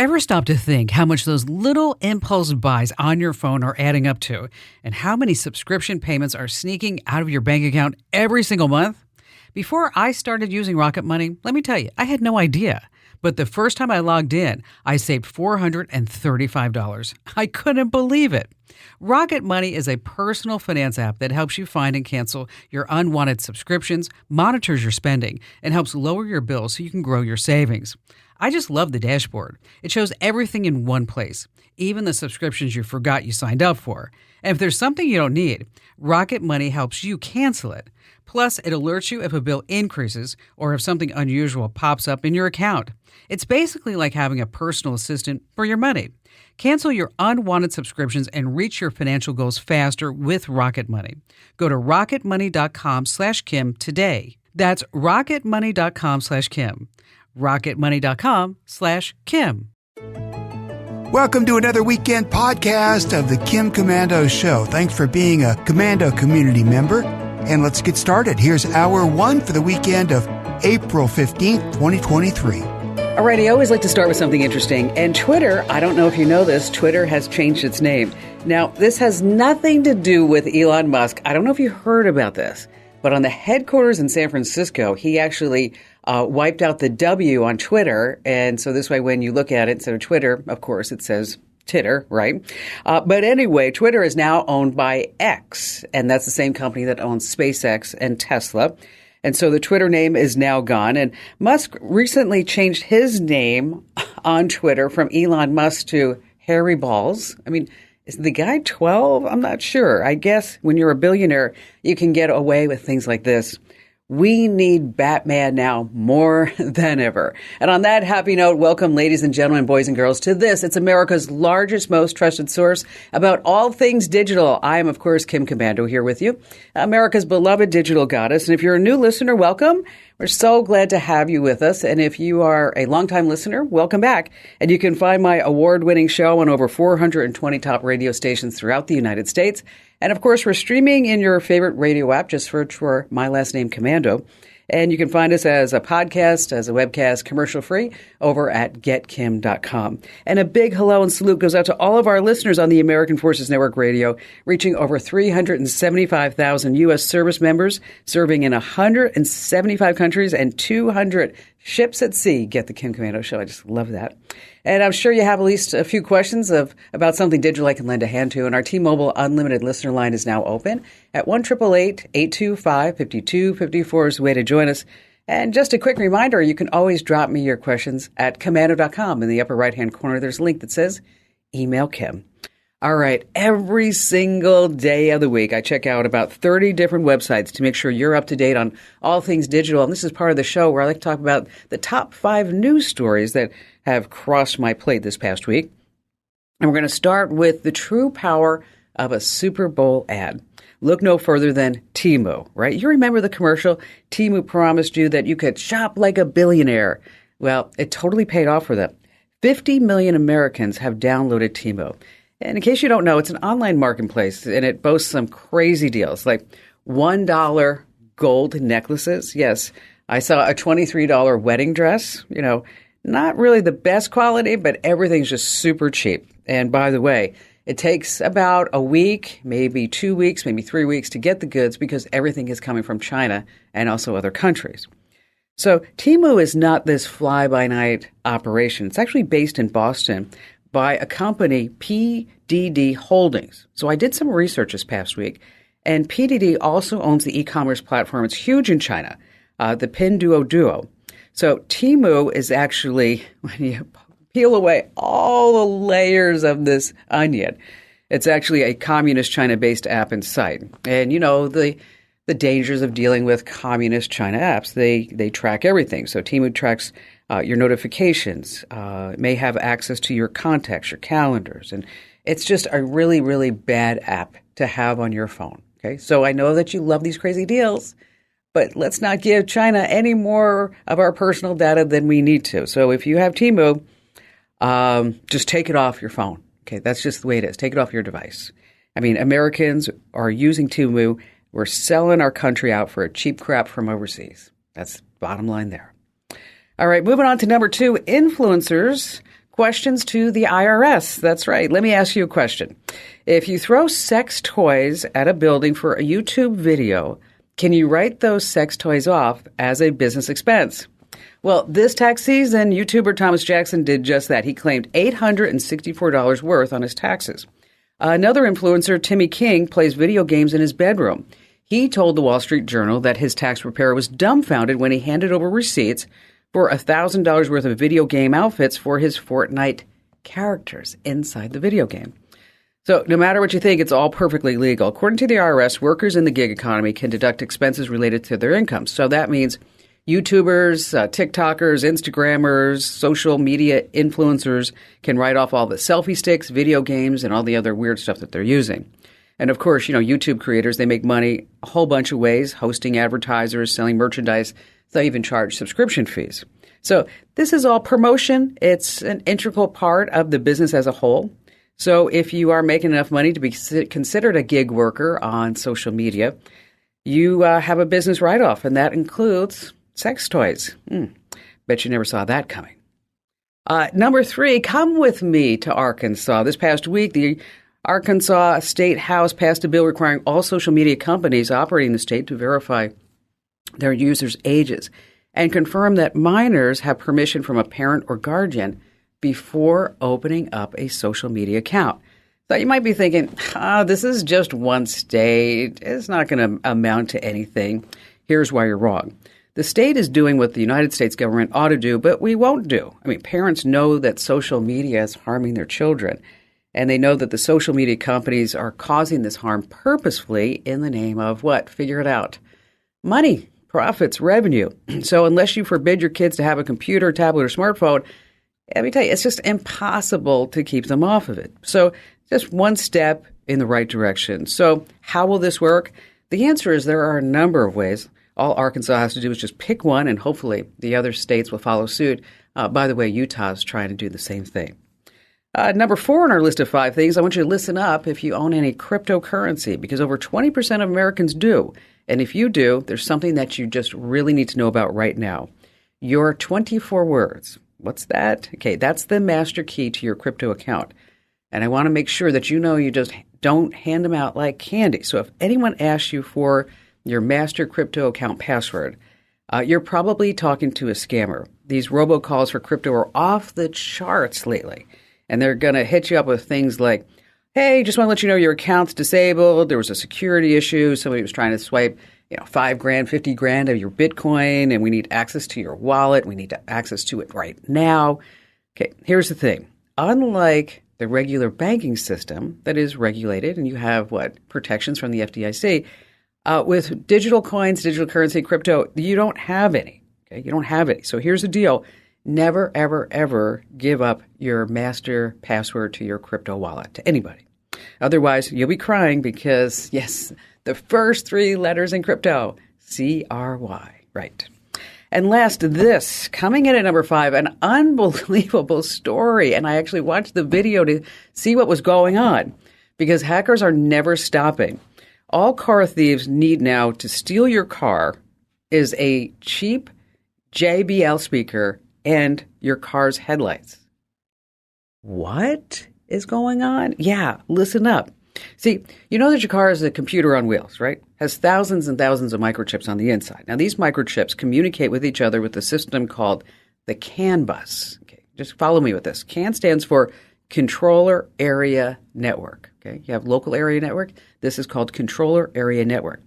Ever stop to think how much those little impulse buys on your phone are adding up to, and how many subscription payments are sneaking out of your bank account every single month? Before I started using Rocket Money, let me tell you, I had no idea. But the first time I logged in, I saved $435. I couldn't believe it. Rocket Money is a personal finance app that helps you find and cancel your unwanted subscriptions, monitors your spending, and helps lower your bills so you can grow your savings. I just love the dashboard. It shows everything in one place, even the subscriptions you forgot you signed up for. And if there's something you don't need, Rocket Money helps you cancel it. Plus, it alerts you if a bill increases or if something unusual pops up in your account. It's basically like having a personal assistant for your money. Cancel your unwanted subscriptions and reach your financial goals faster with Rocket Money. Go to rocketmoney.com/Kim today. That's rocketmoney.com/Kim. rocketmoney.com/Kim. Welcome to another weekend podcast of the Kim Komando Show. Thanks for being a Komando community member. And let's get started. Here's hour one for the weekend of April 15th, 2023. All right, I always like to start with something interesting. And Twitter, I don't know if you know this, Twitter has changed its name. Now, this has nothing to do with Elon Musk. I don't know if you heard about this, but on the headquarters in San Francisco, he actually wiped out the W on Twitter. And so this way, when you look at it, instead of Twitter, of course, it says Titter, right? But anyway, Twitter is now owned by X, and that's the same company that owns SpaceX and Tesla. And so the Twitter name is now gone. And Musk recently changed his name on Twitter from Elon Musk to Harry Balls. I mean, is the guy 12? I'm not sure. I guess when you're a billionaire, you can get away with things like this. We need Batman now more than ever. And on that happy note, welcome, ladies and gentlemen, boys and girls, to this. It's America's largest, most trusted source about all things digital. I am, of course, Kim Komando here with you, America's beloved digital goddess. And if you're a new listener, welcome. We're so glad to have you with us. And if you are a longtime listener, welcome back. And you can find my award-winning show on over 420 top radio stations throughout the United States. And of course, we're streaming in your favorite radio app. Just search for my last name, Komando. And you can find us as a podcast, as a webcast, commercial-free, over at getkim.com. And a big hello and salute goes out to all of our listeners on the American Forces Network Radio, reaching over 375,000 U.S. service members, serving in 175 countries and 200 ships at sea. Get the Kim Komando Show. I just love that. And I'm sure you have at least a few questions about something digital I can lend a hand to. And our T-Mobile Unlimited listener line is now open at 1-888-825-5254 is the way to join us. And just a quick reminder, you can always drop me your questions at komando.com. In the upper right-hand corner, there's a link that says Email Kim. All right. Every single day of the week, I check out about 30 different websites to make sure you're up to date on all things digital. And this is part of the show where I like to talk about the top 5 news stories that have crossed my plate this past week. And we're going to start with the true power of a Super Bowl ad. Look no further than Temu, right? You remember the commercial? Temu promised you that you could shop like a billionaire. Well, it totally paid off for them. 50 million Americans have downloaded Temu. And in case you don't know, it's an online marketplace, and it boasts some crazy deals, like $1 gold necklaces. Yes, I saw a $23 wedding dress, not really the best quality, but everything's just super cheap. And by the way, it takes about a week, maybe 2 weeks, maybe 3 weeks to get the goods because everything is coming from China and also other countries. So Temu is not this fly-by-night operation. It's actually based in Boston by a company, PDD Holdings. So I did some research this past week, and PDD also owns the e-commerce platform. It's huge in China, the Pinduoduo. So Temu is actually, when you peel away all the layers of this onion, it's actually a communist China-based app and site. And the dangers of dealing with communist China apps, they track everything. So Temu tracks your notifications, may have access to your contacts, your calendars. And it's just a really, really bad app to have on your phone. Okay, so I know that you love these crazy deals, but let's not give China any more of our personal data than we need to. So if you have Temu, just take it off your phone. Okay, that's just the way it is. Take it off your device. I mean, Americans are using Temu. We're selling our country out for a cheap crap from overseas. That's the bottom line there. All right, moving on to number 2, influencers questions to the IRS. That's right. Let me ask you a question. If you throw sex toys at a building for a YouTube video, can you write those sex toys off as a business expense? Well, this tax season, YouTuber Thomas Jackson did just that. He claimed $864 worth on his taxes. Another influencer, Timmy King, plays video games in his bedroom. He told the Wall Street Journal that his tax preparer was dumbfounded when he handed over receipts for $1,000 worth of video game outfits for his Fortnite characters inside the video game. So no matter what you think, it's all perfectly legal. According to the IRS, workers in the gig economy can deduct expenses related to their income. So that means YouTubers, TikTokers, Instagrammers, social media influencers can write off all the selfie sticks, video games, and all the other weird stuff that they're using. And of course, YouTube creators, they make money a whole bunch of ways, hosting advertisers, selling merchandise. They even charge subscription fees. So this is all promotion. It's an integral part of the business as a whole. So if you are making enough money to be considered a gig worker on social media, you have a business write-off, and that includes sex toys. Bet you never saw that coming. Number 3, come with me to Arkansas. This past week, the Arkansas State House passed a bill requiring all social media companies operating in the state to verify their users' ages and confirm that minors have permission from a parent or guardian before opening up a social media account. So you might be thinking, this is just one state. It's not going to amount to anything. Here's why you're wrong. The state is doing what the United States government ought to do, but we won't do. Parents know that social media is harming their children, and they know that the social media companies are causing this harm purposefully in the name of what? Figure it out. Money, profits, revenue. So unless you forbid your kids to have a computer, tablet, or smartphone, let me tell you, it's just impossible to keep them off of it. So just one step in the right direction. So how will this work? The answer is there are a number of ways. All Arkansas has to do is just pick one, and hopefully the other states will follow suit. By the way, Utah is trying to do the same thing. Number 4 on our list of 5 things, I want you to listen up if you own any cryptocurrency, because over 20% of Americans do. And if you do, there's something that you just really need to know about right now. Your 24 words. What's that? Okay, that's the master key to your crypto account. And I want to make sure that you know you just don't hand them out like candy. So if anyone asks you for your master crypto account password, you're probably talking to a scammer. These robocalls for crypto are off the charts lately. And they're going to hit you up with things like, hey, just want to let you know your account's disabled. There was a security issue. Somebody was trying to swipe, $5,000, $50,000 of your Bitcoin, and we need access to your wallet. We need access to it right now. Okay, here's the thing. Unlike the regular banking system that is regulated, and you have protections from the FDIC, with digital coins, digital currency, crypto, you don't have any. Okay, you don't have any. So here's the deal. Never, ever, ever give up your master password to your crypto wallet to anybody. Otherwise, you'll be crying because, yes, the first 3 letters in crypto, CRY, right. And last, this, coming in at number 5, an unbelievable story. And I actually watched the video to see what was going on because hackers are never stopping. All car thieves need now to steal your car is a cheap JBL speaker and your car's headlights. What is going on? Yeah, listen up. See, you know that your car is a computer on wheels, right? Has thousands and thousands of microchips on the inside. Now, these microchips communicate with each other with a system called the CAN bus. Okay, just follow me with this. CAN stands for Controller Area Network. Okay, you have local area network. This is called Controller Area Network.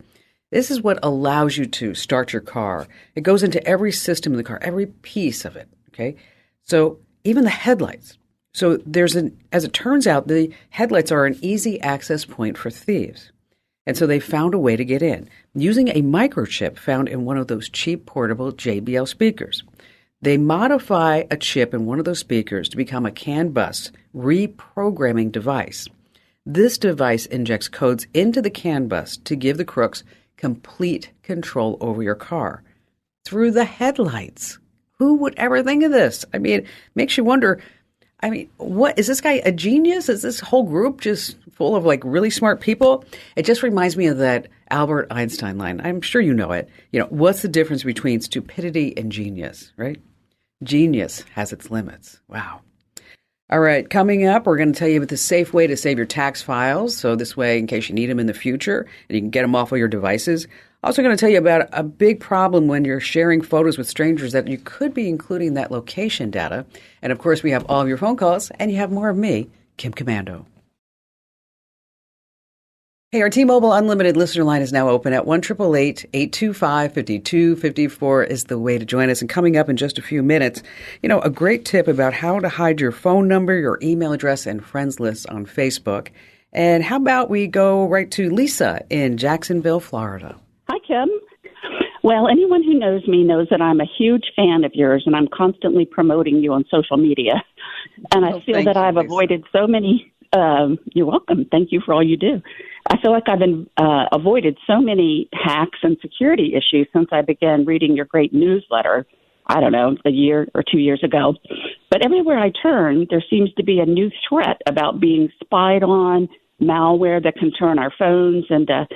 This is what allows you to start your car. It goes into every system in the car, every piece of it. Okay, so even the headlights. So as it turns out, the headlights are an easy access point for thieves. And so they found a way to get in using a microchip found in one of those cheap portable JBL speakers. They modify a chip in one of those speakers to become a CAN bus reprogramming device. This device injects codes into the CAN bus to give the crooks complete control over your car through the headlights. Who would ever think of this? It makes you wonder. What is this guy a genius? Is this whole group just full of really smart people? It just reminds me of that Albert Einstein line. I'm sure you know it. What's the difference between stupidity and genius, right? Genius has its limits. Wow. All right, coming up, we're going to tell you about the safe way to save your tax files. So this way, in case you need them in the future, and you can get them off of your devices. Also going to tell you about a big problem when you're sharing photos with strangers that you could be including that location data. And of course, we have all of your phone calls, and you have more of me, Kim Komando. Hey, our T-Mobile Unlimited listener line is now open at 1-888-825-5254 is the way to join us. And coming up in just a few minutes, a great tip about how to hide your phone number, your email address, and friends lists on Facebook. And how about we go right to Lisa in Jacksonville, Florida? Hi, Kim. Well, anyone who knows me knows that I'm a huge fan of yours, and I'm constantly promoting you on social media. And I feel that I've avoided so many. You're welcome. Thank you for all you do. I feel like I've been avoided so many hacks and security issues since I began reading your great newsletter, I don't know, a year or 2 years ago. But everywhere I turn, there seems to be a new threat about being spied on, malware that can turn our phones into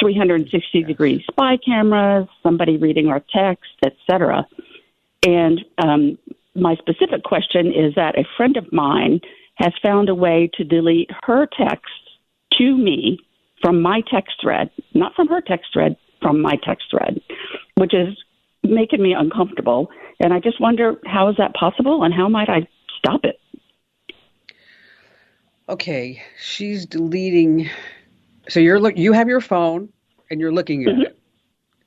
360-degree spy cameras, somebody reading our text, etc. And my specific question is that a friend of mine has found a way to delete her texts to me from my text thread, not from her text thread, from my text thread, which is making me uncomfortable. And I just wonder, how is that possible, and how might I stop it? Okay, she's deleting. So you have your phone and you're looking at it,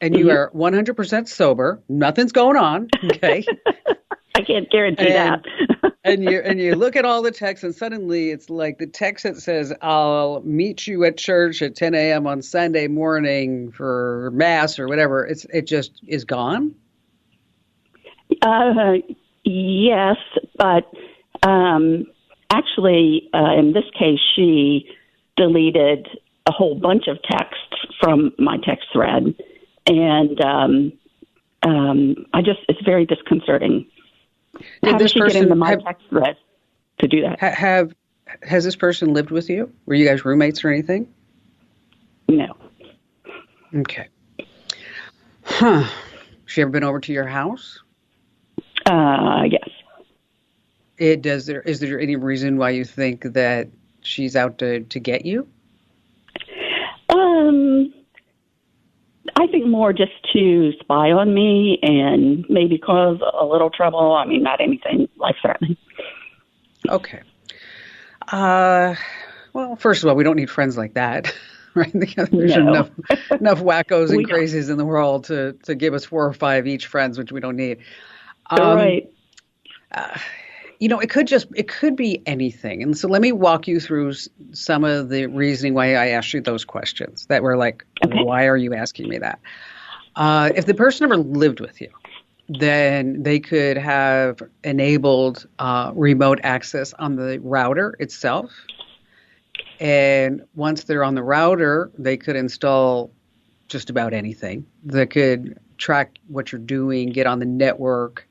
and you are 100% sober. Nothing's going on. Okay, I can't guarantee that. and you look at all the texts, and suddenly it's like the text that says, "I'll meet you at church at 10 a.m. on Sunday morning for mass," or whatever. It just is gone. Yes, but actually, in this case, she deleted a whole bunch of text from my text thread, and it's very disconcerting. How did she get into my text thread to do that? Has this person lived with you? Were you guys roommates or anything? No. Okay. Huh. She ever been over to your house? Yes. Is there any reason why you think that she's out to get you? I think more just to spy on me and maybe cause a little trouble. I mean, not anything life-threatening. Okay. Well, first of all, we don't need friends like that, right? There's enough wackos and crazies in the world to give us 4 or 5 each friends, which we don't need. Right. It could be anything. And so let me walk you through some of the reasoning why I asked you those questions that were like, why are you asking me that? If the person ever lived with you, then they could have enabled remote access on the router itself. And once they're on the router, they could install just about anything that could track what you're doing, get on the network,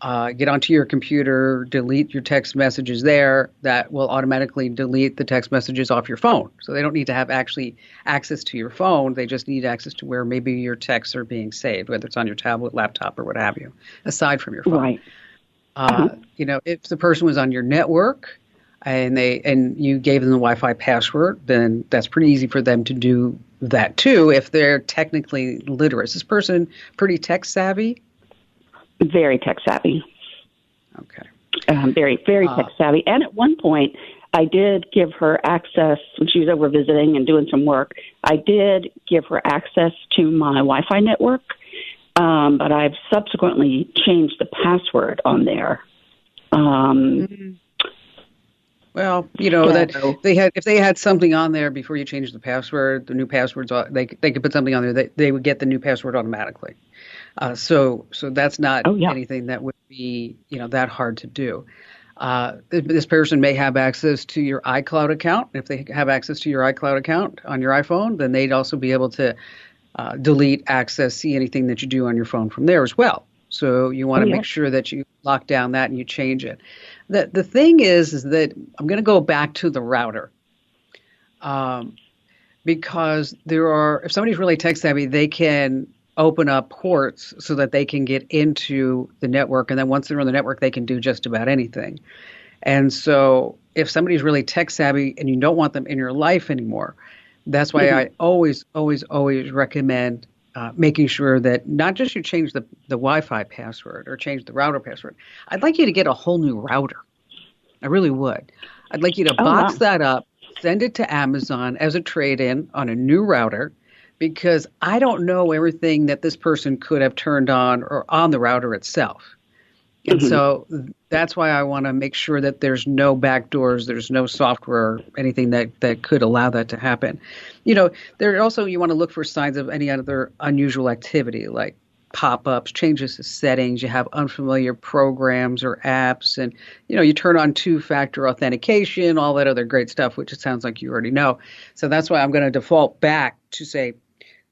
get onto your computer, delete your text messages there. That will automatically delete the text messages off your phone. So they don't need to have actually access to your phone. They just need access to where maybe your texts are being saved, whether it's on your tablet, laptop, or what have you, aside from your phone. Right. If the person was on your network and you gave them the Wi-Fi password, then that's pretty easy for them to do that too if they're technically literate. Is this person pretty tech savvy? Very tech savvy. Okay. Very, very tech savvy. And at one point, I did give her access when she was over visiting and doing some work. I did give her access to my Wi-Fi network, but I've subsequently changed the password on there. Well, that if they had something on there before you changed the password, the new passwords, they could put something on there that they would get the new password automatically. So that's not anything that would be, that hard to do. This person may have access to your iCloud account. If they have access to your iCloud account on your iPhone, then they'd also be able to delete, access, see anything that you do on your phone from there as well. So you want to make sure that you lock down that and you change it. The thing is that I'm going to go back to the router. Because if somebody's really tech savvy, they can open up ports so that they can get into the network. And then once they're on the network, they can do just about anything. And so if somebody's really tech savvy and you don't want them in your life anymore, that's why I always, always, always recommend making sure that not just you change the Wi-Fi password or change the router password. I'd like you to get a whole new router. I really would. I'd like you to box that up, send it to Amazon as a trade-in on a new router, because I don't know everything that this person could have turned on or on the router itself. And so that's why I want to make sure that there's no backdoors, there's no software or anything that could allow that to happen. You know, there also you want to look for signs of any other unusual activity like pop-ups, changes to settings, you have unfamiliar programs or apps, and, you know, you turn on two-factor authentication, all that other great stuff, which it sounds like you already know. So that's why I'm going to default back to say,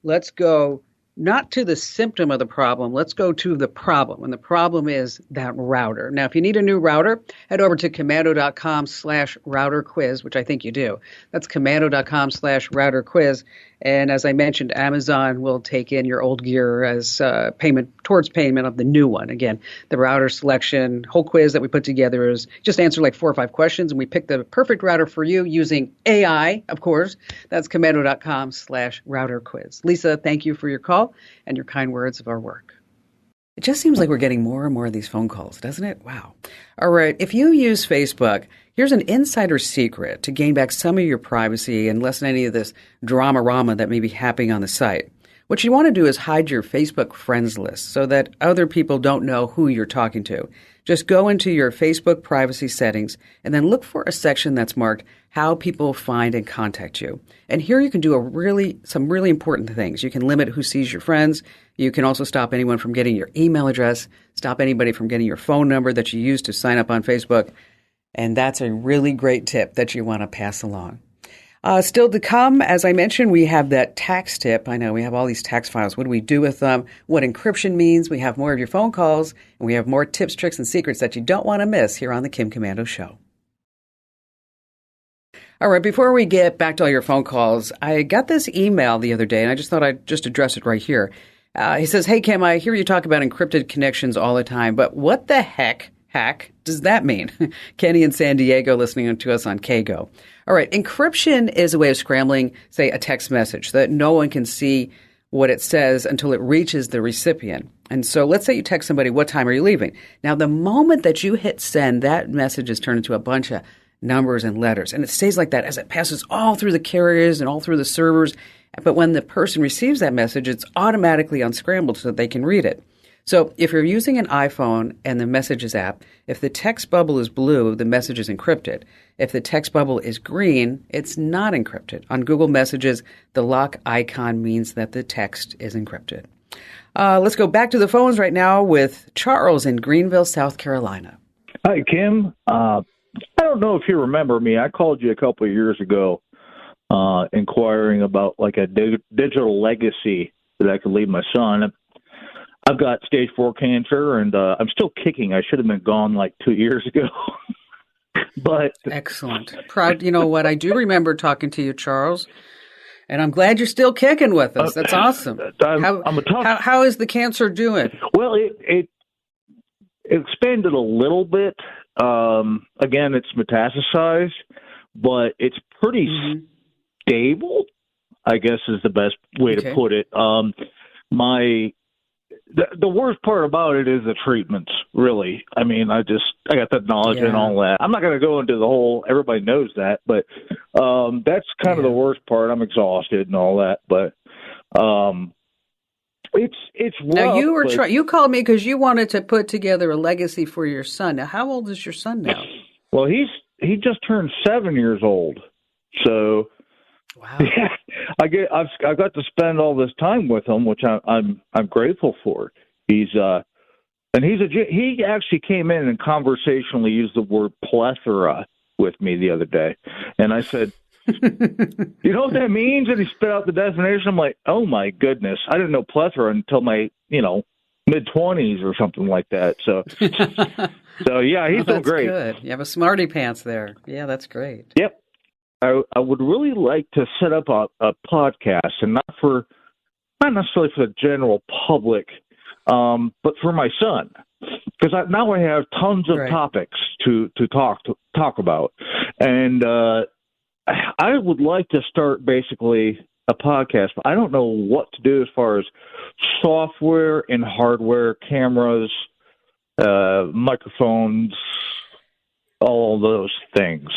let's go not to the symptom of the problem, let's go to the problem. And the problem is that router. Now, if you need a new router, head over to commando.com/router quiz, which I think you do. That's commando.com/router quiz. And as I mentioned, Amazon will take in your old gear as payment of the new one. Again, the router selection, whole quiz that we put together is just answer like 4 or 5 questions, and we pick the perfect router for you using AI, of course. That's commando.com/router quiz. Lisa, thank you for your call and your kind words of our work. It just seems like we're getting more and more of these phone calls, doesn't it? Wow. All right. If you use Facebook, here's an insider secret to gain back some of your privacy and lessen any of this drama-rama that may be happening on the site. What you want to do is hide your Facebook friends list so that other people don't know who you're talking to. Just go into your Facebook privacy settings and then look for a section that's marked how people find and contact you. And here you can do some really important things. You can limit who sees your friends. You can also stop anyone from getting your email address, stop anybody from getting your phone number that you use to sign up on Facebook. And that's a really great tip that you want to pass along. Still to come, as I mentioned, we have that tax tip. I know we have all these tax files. What do we do with them? What encryption means? We have more of your phone calls, and we have more tips, tricks, and secrets that you don't want to miss here on the Kim Komando Show. All right, before we get back to all your phone calls, I got this email the other day, and I just thought I'd just address it right here. He says, "Hey, Kim, I hear you talk about encrypted connections all the time, but what the hack does that mean?" Kenny in San Diego listening to us on KGO. All right, encryption is a way of scrambling, say, a text message so that no one can see what it says until it reaches the recipient. And so let's say you text somebody, "What time are you leaving?" Now, the moment that you hit send, that message is turned into a bunch of numbers and letters. And it stays like that as it passes all through the carriers and all through the servers. But when the person receives that message, it's automatically unscrambled so that they can read it. So if you're using an iPhone and the Messages app, if the text bubble is blue, the message is encrypted. If the text bubble is green, it's not encrypted. On Google Messages, the lock icon means that the text is encrypted. Let's go back to the phones right now with Charles in Greenville, South Carolina. Hi, Kim. I don't know if you remember me. I called you a couple of years ago inquiring about like a digital legacy that I could leave my son. I've got stage 4 cancer, and I'm still kicking. I should have been gone like 2 years ago. But excellent. Proud. You know what? I do remember talking to you, Charles, and I'm glad you're still kicking with us. That's awesome. How is the cancer doing? Well, it expanded a little bit. Again, it's metastasized, but it's pretty stable, I guess is the best way to put it. The worst part about it is the treatments, really. I mean, I got that knowledge and all that. I'm not going to go into the whole, everybody knows that, but that's kind of the worst part. I'm exhausted and all that, but it's rough. Now, you called me because you wanted to put together a legacy for your son. Now, how old is your son now? Well, he just turned 7 years old, so wow. Yeah, I got to spend all this time with him, which I'm grateful for. He actually came in and conversationally used the word plethora with me the other day, and I said, "You know what that means?" And he spit out the definition. I'm like, "Oh my goodness, I didn't know plethora until my mid-20s or something like that." So, yeah, he's doing great. Good. You have a smarty pants there. Yeah, that's great. Yep. I would really like to set up a podcast, and not necessarily for the general public, but for my son. because now I have tons of topics to talk about, and I would like to start basically a podcast, but I don't know what to do as far as software and hardware, cameras, microphones, all those things.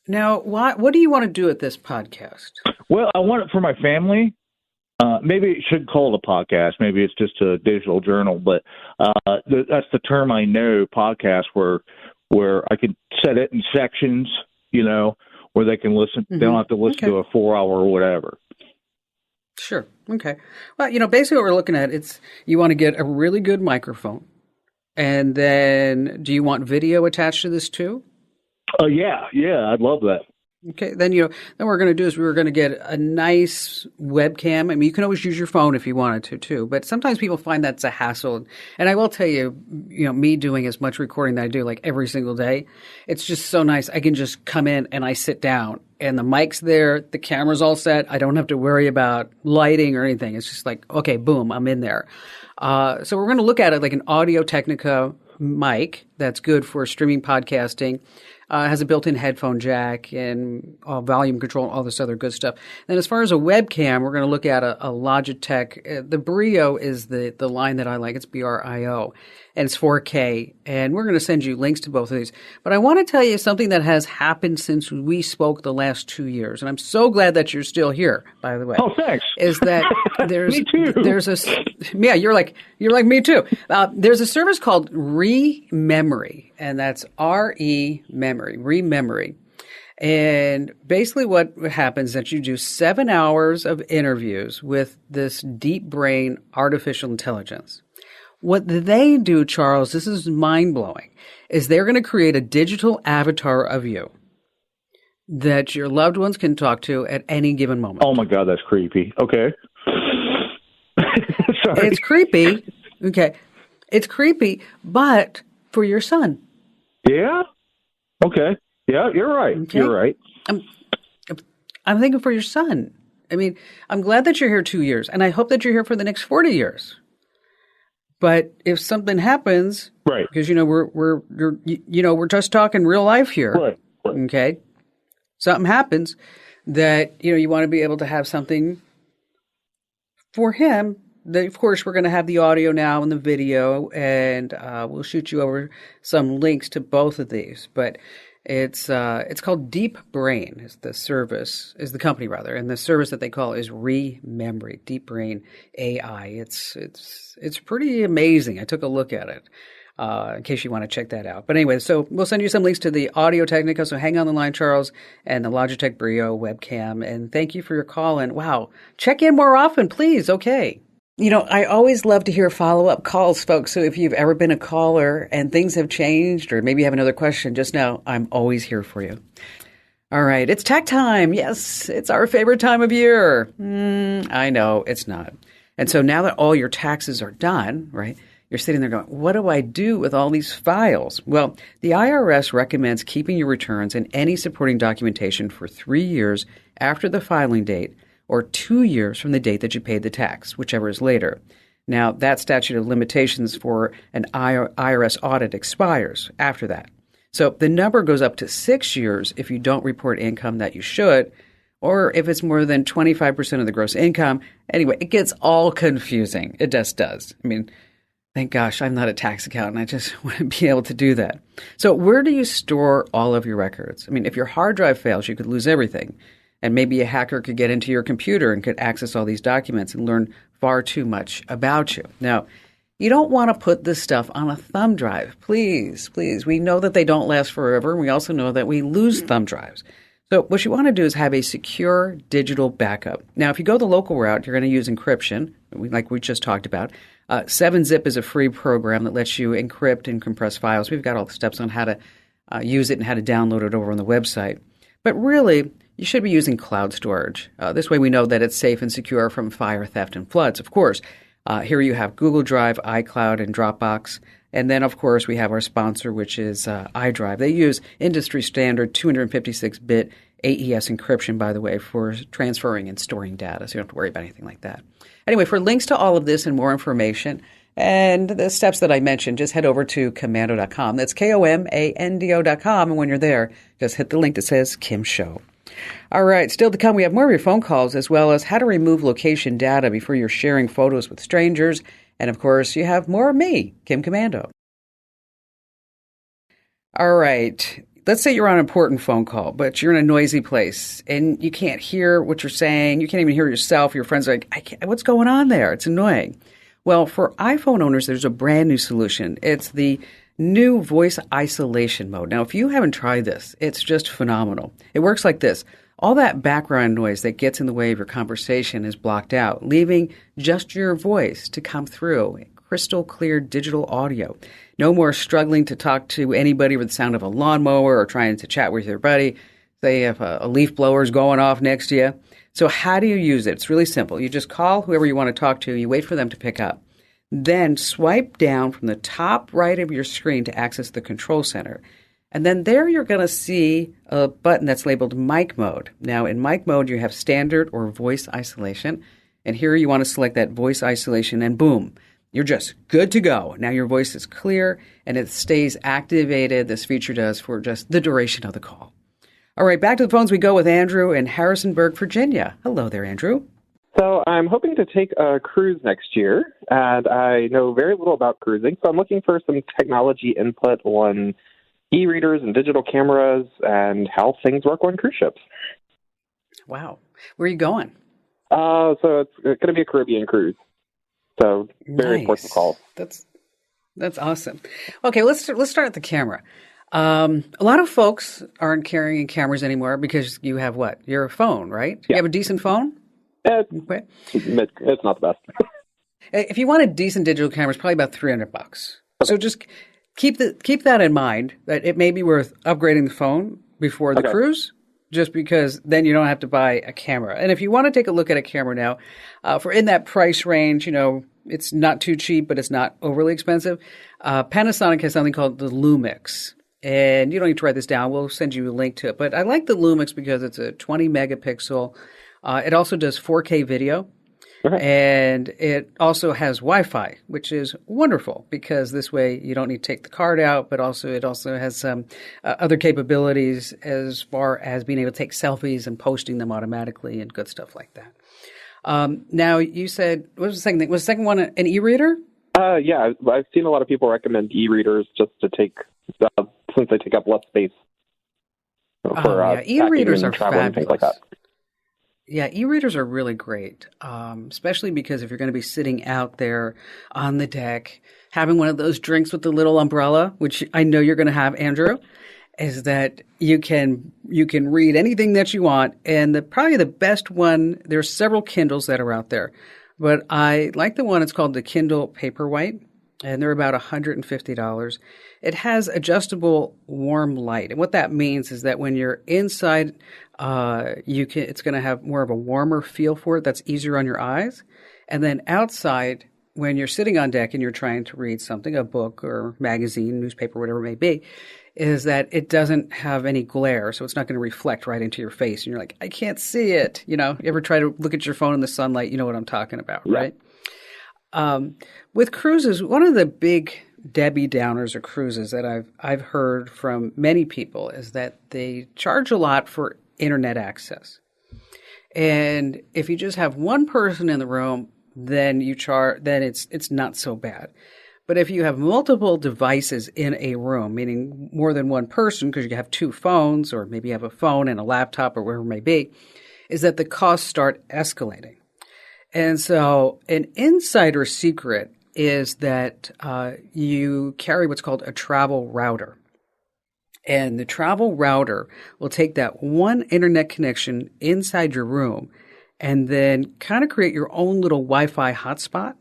Now, what do you want to do with this podcast? Well, I want it for my family. Maybe it should call it a podcast. Maybe it's just a digital journal, but that's the term I know, podcast, where I can set it in sections, where they can listen. Mm-hmm. They don't have to listen to a 4-hour or whatever. Sure. Okay. Well, basically what we're looking at, you want to get a really good microphone. And then do you want video attached to this too? Yeah, I'd love that. Okay, then then we're going to do is we're going to get a nice webcam. I mean, you can always use your phone if you wanted to too, but sometimes people find that's a hassle. And I will tell you, me doing as much recording that I do like every single day, it's just so nice. I can just come in and I sit down and the mic's there, the camera's all set. I don't have to worry about lighting or anything. It's just like, okay, boom, I'm in there. So we're going to look at it like an Audio-Technica mic that's good for streaming podcasting. Has a built-in headphone jack and volume control and all this other good stuff. Then as far as a webcam, we're going to look at a Logitech. The Brio is the line that I like. It's BRIO. And it's 4K. And we're going to send you links to both of these. But I want to tell you something that has happened since we spoke the last 2 years. And I'm so glad that you're still here, by the way. Oh, thanks. Is that Me too. You're like me too. There's a service called Rememory, and that's Rememory. And basically what happens is that you do 7 hours of interviews with this deep brain artificial intelligence. What they do, Charles, this is mind-blowing, is they're going to create a digital avatar of you that your loved ones can talk to at any given moment. Oh, my God, that's creepy. Okay. Sorry. It's creepy. Okay. It's creepy, but for your son. Yeah? Okay. Yeah, you're right. Okay. You're right. I'm thinking for your son. I mean, I'm glad that you're here 2 years, and I hope that you're here for the next 40 years. But if something happens, right? Because we're just talking real life here, right? Okay, something happens that you want to be able to have something for him. Of course, we're going to have the audio now and the video, and we'll shoot you over some links to both of these. But it's called Deep Brain is the company rather, and the service that they call is Rememory, Deep Brain AI. It's pretty amazing. I took a look at it in case you want to check that out. But anyway, so we'll send you some links to the Audio-Technica. So hang on the line, Charles, and the Logitech Brio webcam. And thank you for your call. And wow, check in more often, please. Okay. I always love to hear follow-up calls, folks. So if you've ever been a caller and things have changed or maybe you have another question, just know I'm always here for you. All right. It's tax time. Yes, it's our favorite time of year. I know it's not. And so now that all your taxes are done, right, you're sitting there going, what do I do with all these files? Well, the IRS recommends keeping your returns and any supporting documentation for 3 years after the filing date or 2 years from the date that you paid the tax, whichever is later. Now, that statute of limitations for an IRS audit expires after that. So the number goes up to 6 years if you don't report income that you should, or if it's more than 25% of the gross income. Anyway, it gets all confusing. It just does. I mean, thank gosh, I'm not a tax accountant. I just want to be able to do that. So where do you store all of your records? I mean, if your hard drive fails, you could lose everything. And maybe a hacker could get into your computer and could access all these documents and learn far too much about you. Now, you don't want to put this stuff on a thumb drive. Please, please. We know that they don't last forever. And we also know that we lose thumb drives. So what you want to do is have a secure digital backup. Now, if you go the local route, you're going to use encryption, like we just talked about. 7-Zip is a free program that lets you encrypt and compress files. We've got all the steps on how to use it and how to download it over on the website. But really, you should be using cloud storage. This way we know that it's safe and secure from fire, theft, and floods. Of course, here you have Google Drive, iCloud, and Dropbox. And then, of course, we have our sponsor, which is iDrive. They use industry standard 256-bit AES encryption, by the way, for transferring and storing data. So you don't have to worry about anything like that. Anyway, for links to all of this and more information, And the steps that I mentioned, just head over to Komando.com. That's Komando.com. And when you're there, just hit the link that says Kim Show. All right, still to come, we have more of your phone calls, as well as how to remove location data before you're sharing photos with strangers. And of course, you have more of me, Kim Komando. All right, let's say you're on an important phone call, but you're in a noisy place and you can't hear what you're saying. You can't even hear yourself. Your friends are like, what's going on there? It's annoying. Well, for iPhone owners, there's a brand new solution. It's the new voice isolation mode. Now, if you haven't tried this, it's just phenomenal. It works like this. All that background noise that gets in the way of your conversation is blocked out, leaving just your voice to come through. Crystal clear digital audio. No more struggling to talk to anybody with the sound of a lawnmower or trying to chat with your buddy. Say if a leaf blower is going off next to you. So how do you use it? It's really simple. You just call whoever you want to talk to. You wait for them to pick up. Then swipe down from the top right of your screen to access the control center. And then there you're going to see a button that's labeled mic mode. Now in mic mode, you have standard or voice isolation. And here you want to select that voice isolation and boom, you're just good to go. Now your voice is clear and it stays activated. This feature does for just the duration of the call. All right, back to the phones we go with Andrew in Harrisonburg, Virginia. Hello there, Andrew. So I'm hoping to take a cruise next year, and I know very little about cruising, so I'm looking for some technology input on e-readers and digital cameras and how things work on cruise ships. Wow. Where are you going? So it's going to be a Caribbean cruise. So very important call. That's awesome. Okay, let's start at the camera. A lot of folks aren't carrying cameras anymore because you have what? Your phone, right? Yeah. You have a decent phone? Okay. It's not the best. If you want a decent digital camera, it's probably about $300. Okay. So just keep that in mind, that it may be worth upgrading the phone before the cruise, just because then you don't have to buy a camera. And if you want to take a look at a camera now, for in that price range, it's not too cheap, but it's not overly expensive. Panasonic has something called the Lumix. And you don't need to write this down. We'll send you a link to it. But I like the Lumix because it's a 20 megapixel. It also does 4K video. And it also has Wi-Fi, which is wonderful because this way you don't need to take the card out, but it also has some other capabilities as far as being able to take selfies and posting them automatically and good stuff like that. Now, you said, what was the second thing? Was the second one an e-reader? Yeah, I've seen a lot of people recommend e-readers just to take, since they take up less space for e-readers are traveling and things like that. Yeah, e-readers are really great, especially because if you're going to be sitting out there on the deck, having one of those drinks with the little umbrella, which I know you're going to have, Andrew, is that you can read anything that you want. And probably the best one, there's several Kindles that are out there, but I like the one, it's called the Kindle Paperwhite, and they're about $150. It has adjustable warm light. And what that means is that when you're inside, it's going to have more of a warmer feel for it. That's easier on your eyes. And then outside, when you're sitting on deck and you're trying to read something, a book or magazine, newspaper, whatever it may be, is that it doesn't have any glare. So it's not going to reflect right into your face. And you're like, I can't see it. You ever try to look at your phone in the sunlight? You know what I'm talking about, right? With cruises, one of the big Debbie Downers of cruises that I've heard from many people is that they charge a lot for internet access. And if you just have one person in the room, then it's not so bad. But if you have multiple devices in a room, meaning more than one person, because you have two phones, or maybe you have a phone and a laptop or whatever it may be, is that the costs start escalating. And so an insider secret is that you carry what's called a travel router. And the travel router will take that one internet connection inside your room and then kind of create your own little Wi-Fi hotspot.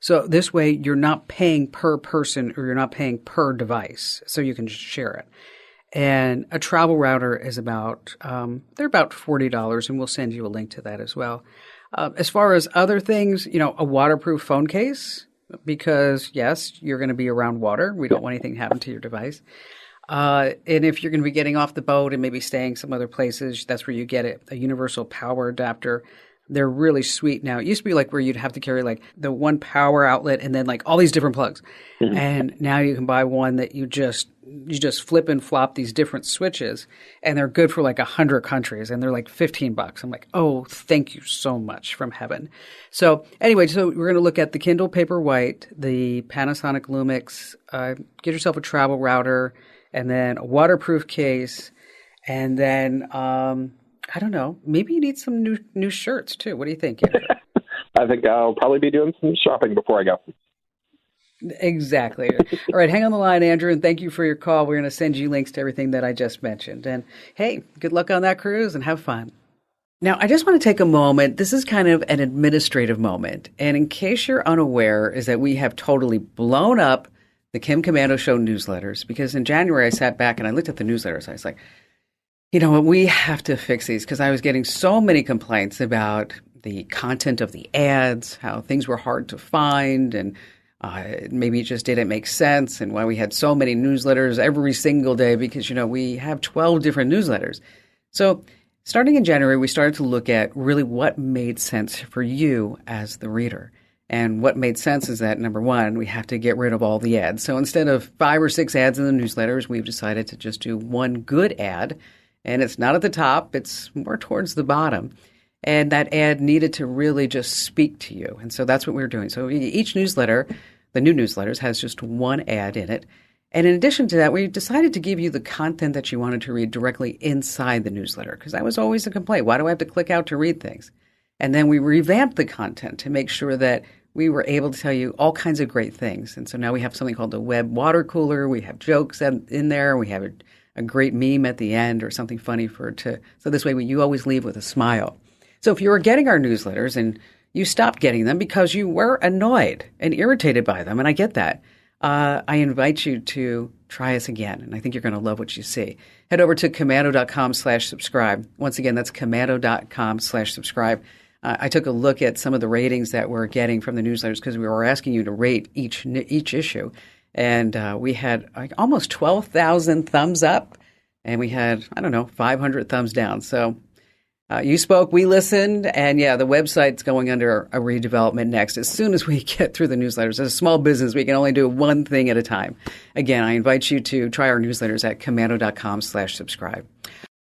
So this way you're not paying per person or you're not paying per device. So you can just share it. And a travel router is they're about $40, and we'll send you a link to that as well. As far as other things, a waterproof phone case, because yes, you're going to be around water. We don't want anything to happen to your device. And if you're going to be getting off the boat and maybe staying some other places, that's where you get it. A universal power adapter, They're really sweet now. It used to be like where you'd have to carry like the one power outlet and then like all these different plugs. Mm-hmm. And now you can buy one that you just flip and flop these different switches, and they're good for like 100 countries, and they're like $15. I'm like, oh, thank you so much from heaven. So anyway, so we're going to look at the Kindle Paperwhite, the Panasonic Lumix, get yourself a travel router, and then a waterproof case, and then I don't know, maybe you need some new shirts too. What do you think, Andrew? I think I'll probably be doing some shopping before I go. Exactly. All right, hang on the line, Andrew, and thank you for your call. We're going to send you links to everything that I just mentioned. And hey, good luck on that cruise and have fun. Now, I just want to take a moment. This is kind of an administrative moment. And in case you're unaware, is that we have totally blown up the Kim Komando Show newsletters, because in January I sat back and I looked at the newsletters. I was like, you know what, we have to fix these, because I was getting so many complaints about the content of the ads, how things were hard to find, and maybe it just didn't make sense, and why we had so many newsletters every single day, because, you know, we have 12 different newsletters. So starting in January, we started to look at really what made sense for you as the reader. And what made sense is that, number one, we have to get rid of all the ads. So instead of 5 or 6 ads in the newsletters, we've decided to just do one good ad. And it's not at the top, it's more towards the bottom. And that ad needed to really just speak to you. And so that's what we're doing. So each newsletter, the new newsletters, has just one ad in it. And in addition to that, we decided to give you the content that you wanted to read directly inside the newsletter, because that was always a complaint. Why do I have to click out to read things? And then we revamped the content to make sure that we were able to tell you all kinds of great things. And so now we have something called the web water cooler. We have jokes in there. We have a great meme at the end or something funny so this way you always leave with a smile. So if you were getting our newsletters and you stopped getting them because you were annoyed and irritated by them, and I get that, I invite you to try us again, and I think you're going to love what you see. Head over to komando.com/subscribe. Once again, that's komando.com/subscribe. I took a look at some of the ratings that we're getting from the newsletters, because we were asking you to rate each issue. And we had like almost 12,000 thumbs up, and we had, 500 thumbs down. So you spoke, we listened, and yeah, the website's going under a redevelopment next as soon as we get through the newsletters. As a small business, we can only do one thing at a time. Again, I invite you to try our newsletters at komando.com/subscribe.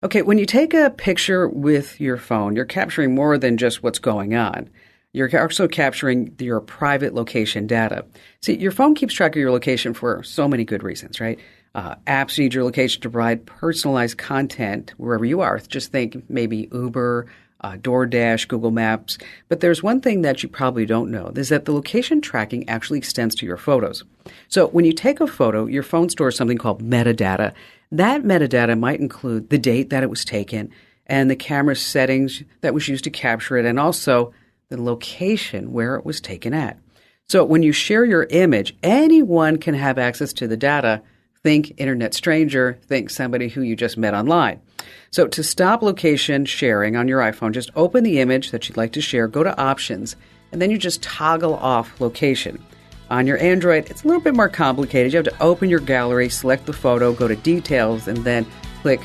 Okay, when you take a picture with your phone, you're capturing more than just what's going on. You're also capturing your private location data. See, your phone keeps track of your location for so many good reasons, right? Apps need your location to provide personalized content wherever you are. Just think maybe Uber, DoorDash, Google Maps. But there's one thing that you probably don't know, is that the location tracking actually extends to your photos. So when you take a photo, your phone stores something called metadata. That metadata might include the date that it was taken and the camera settings that was used to capture it, and also the location where it was taken at. So when you share your image, anyone can have access to the data. Think internet stranger, think somebody who you just met online. So to stop location sharing on your iPhone, just open the image that you'd like to share, go to options, and then you just toggle off location. On your Android, it's a little bit more complicated. You have to open your gallery, select the photo, go to details, and then click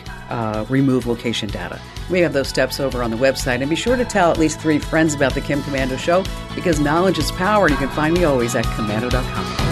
remove location data. We have those steps over on the website, and be sure to tell at least 3 friends about the Kim Komando Show, because knowledge is power, and you can find me always at komando.com.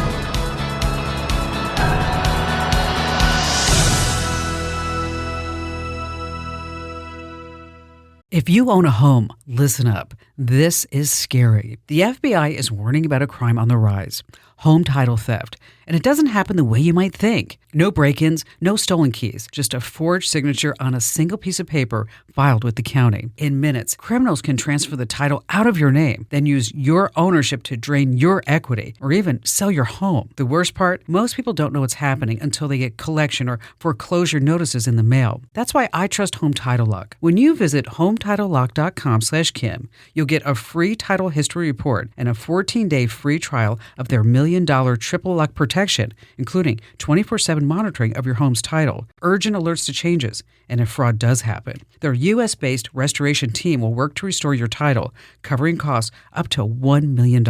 If you own a home, listen up. This is scary. The FBI is warning about a crime on the rise, home title theft. And it doesn't happen the way you might think. No break-ins, no stolen keys, just a forged signature on a single piece of paper filed with the county. In minutes, criminals can transfer the title out of your name, then use your ownership to drain your equity or even sell your home. The worst part, most people don't know what's happening until they get collection or foreclosure notices in the mail. That's why I trust Home Title Lock. When you visit HometitleLock.com/Kim, you'll get a free title history report and a 14-day free trial of their $1 million triple lock protection, including 24/7 monitoring of your home's title, urgent alerts to changes, and if fraud does happen. Their U.S.-based restoration team will work to restore your title, covering costs up to $1 million.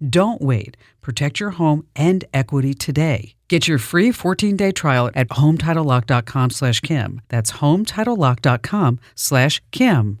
Don't wait. Protect your home and equity today. Get your free 14-day trial at HometitleLock.com/Kim. That's HometitleLock.com/Kim.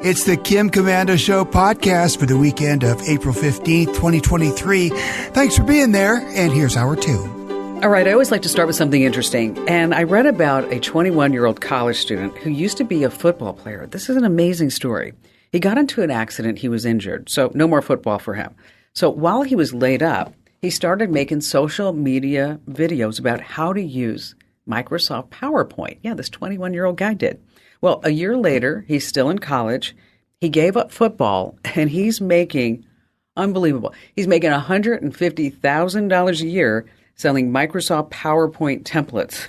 It's the Kim Komando Show podcast for the weekend of April 15th, 2023. Thanks for being there, and here's hour 2. All right, I always like to start with something interesting, and I read about a 21-year-old college student who used to be a football player. This is an amazing story. He got into an accident, he was injured, so no more football for him. So while he was laid up, he started making social media videos about how to use Microsoft PowerPoint. Yeah, this 21-year-old guy did. Well, a year later, he's still in college. He gave up football, and he's making, unbelievable, he's making $150,000 a year selling Microsoft PowerPoint templates.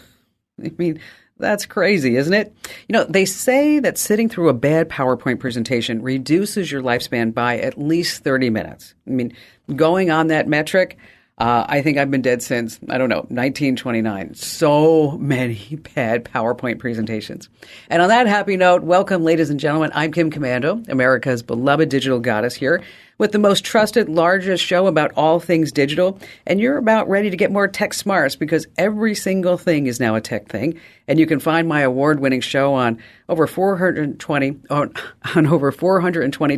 I mean, that's crazy, isn't it? You know, they say that sitting through a bad PowerPoint presentation reduces your lifespan by at least 30 minutes. I mean, going on that metric, I think I've been dead since, 1929. So many bad PowerPoint presentations. And on that happy note, welcome, ladies and gentlemen. I'm Kim Komando, America's beloved digital goddess, here with the most trusted, largest show about all things digital. And you're about ready to get more tech smarts because every single thing is now a tech thing. And you can find my award-winning show on over 420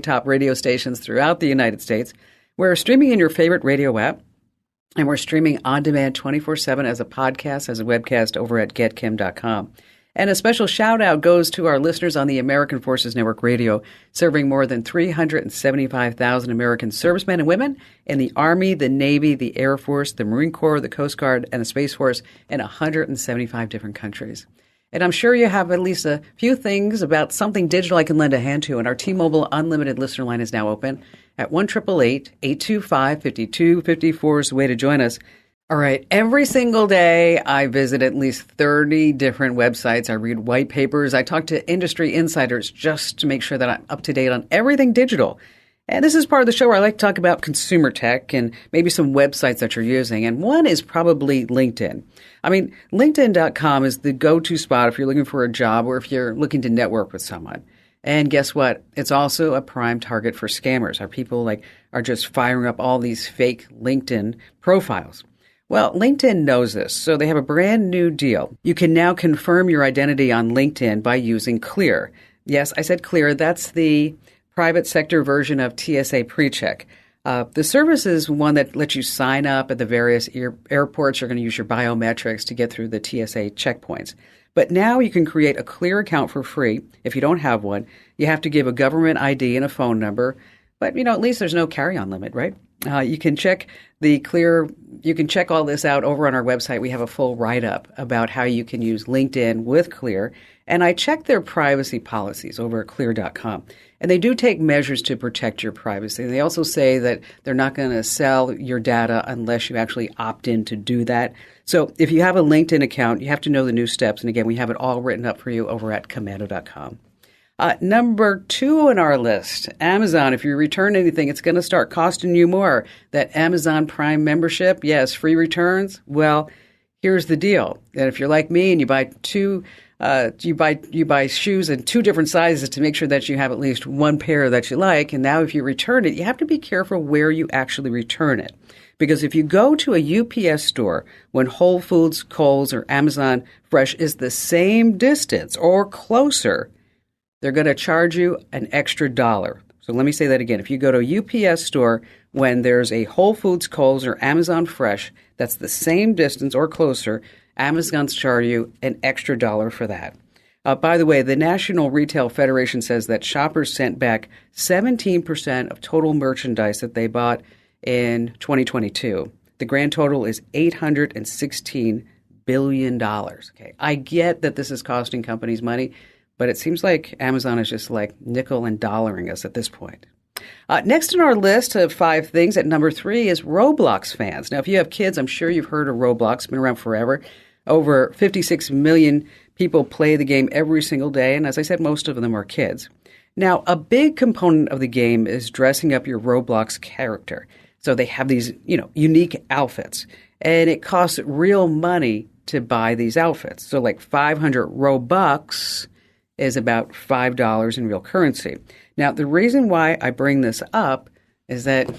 top radio stations throughout the United States. We're streaming in your favorite radio app. And we're streaming on demand 24/7 as a podcast, as a webcast over at getkim.com. And a special shout out goes to our listeners on the American Forces Network Radio, serving more than 375,000 American servicemen and women in the Army, the Navy, the Air Force, the Marine Corps, the Coast Guard, and the Space Force in 175 different countries. And I'm sure you have at least a few things about something digital I can lend a hand to. And our T-Mobile Unlimited listener line is now open at 1-888-825-5254 is the way to join us. All right. Every single day, I visit at least 30 different websites. I read white papers. I talk to industry insiders just to make sure that I'm up to date on everything digital. And this is part of the show where I like to talk about consumer tech and maybe some websites that you're using. And one is probably LinkedIn. I mean, LinkedIn.com is the go-to spot if you're looking for a job or if you're looking to network with someone. And guess what? It's also a prime target for scammers. Our people are just firing up all these fake LinkedIn profiles. Well, LinkedIn knows this, so they have a brand new deal. You can now confirm your identity on LinkedIn by using Clear. Yes, I said Clear. That's the private sector version of TSA PreCheck. The service is one that lets you sign up at the various airports. You're going to use your biometrics to get through the TSA checkpoints. But now you can create a Clear account for free. If you don't have one, you have to give a government ID and a phone number. But, at least there's no carry-on limit, right? You can check all this out over on our website. We have a full write-up about how you can use LinkedIn with Clear. And I checked their privacy policies over at clear.com. And they do take measures to protect your privacy. They also say that they're not going to sell your data unless you actually opt in to do that. So if you have a LinkedIn account, you have to know the new steps. And again, we have it all written up for you over at Komando.com. Number 2 on our list, Amazon. If you return anything, it's going to start costing you more. That Amazon Prime membership, yes, free returns. Well, here's the deal. And if you're like me and you buy you buy shoes in 2 different sizes to make sure that you have at least one pair that you like. And now if you return it, you have to be careful where you actually return it. Because if you go to a UPS store when Whole Foods, Kohl's, or Amazon Fresh is the same distance or closer, they're going to charge you an extra $1. So let me say that again. If you go to a UPS store when there's a Whole Foods, Kohl's, or Amazon Fresh that's the same distance or closer, Amazon's charge you an extra $1 for that. By the way, the National Retail Federation says that shoppers sent back 17% of total merchandise that they bought in 2022. The grand total is $816 billion. Okay, I get that this is costing companies money, but it seems like Amazon is just like nickel and dollaring us at this point. Next on our list of 5 things at number 3 is Roblox fans. Now, if you have kids, I'm sure you've heard of Roblox. It's been around forever. Over 56 million people play the game every single day. And as I said, most of them are kids. Now, a big component of the game is dressing up your Roblox character. So they have these, unique outfits. And it costs real money to buy these outfits. So like 500 Robux is about $5 in real currency. Now, the reason why I bring this up is that,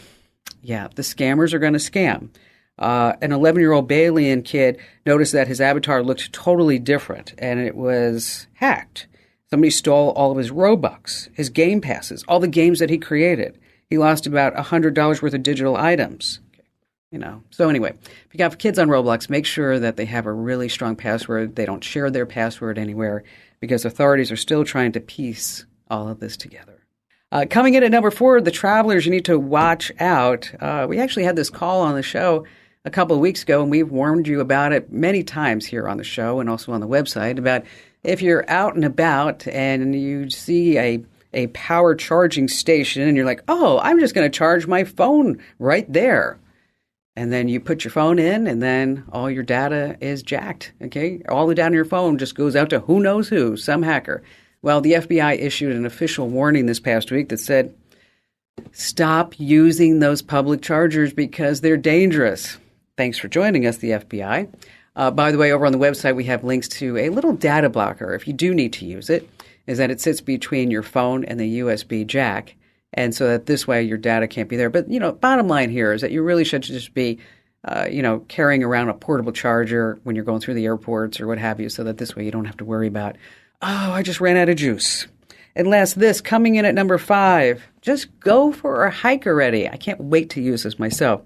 the scammers are going to scam. An 11-year-old Balian kid noticed that his avatar looked totally different, and it was hacked. Somebody stole all of his Robux, his game passes, all the games that he created. He lost about $100 worth of digital items. So anyway, if you got kids on Roblox, make sure that they have a really strong password. They don't share their password anywhere because authorities are still trying to piece all of this together. Coming in at number 4, the travelers you need to watch out. We actually had this call on the show a couple of weeks ago, and we've warned you about it many times here on the show and also on the website about if you're out and about and you see a power charging station and you're like, oh, I'm just going to charge my phone right there. And then you put your phone in, and then all your data is jacked, okay? All the data on your phone just goes out to who knows who, some hacker. Well, the FBI issued an official warning this past week that said, stop using those public chargers because they're dangerous. Thanks for joining us, the FBI. By the way, over on the website, we have links to a little data blocker, if you do need to use it, is that it sits between your phone and the USB jack. And so that this way your data can't be there. But, bottom line here is that you really should just be, carrying around a portable charger when you're going through the airports or what have you, so that this way you don't have to worry about, oh, I just ran out of juice. And last, this coming in at number 5, just go for a hike already. I can't wait to use this myself.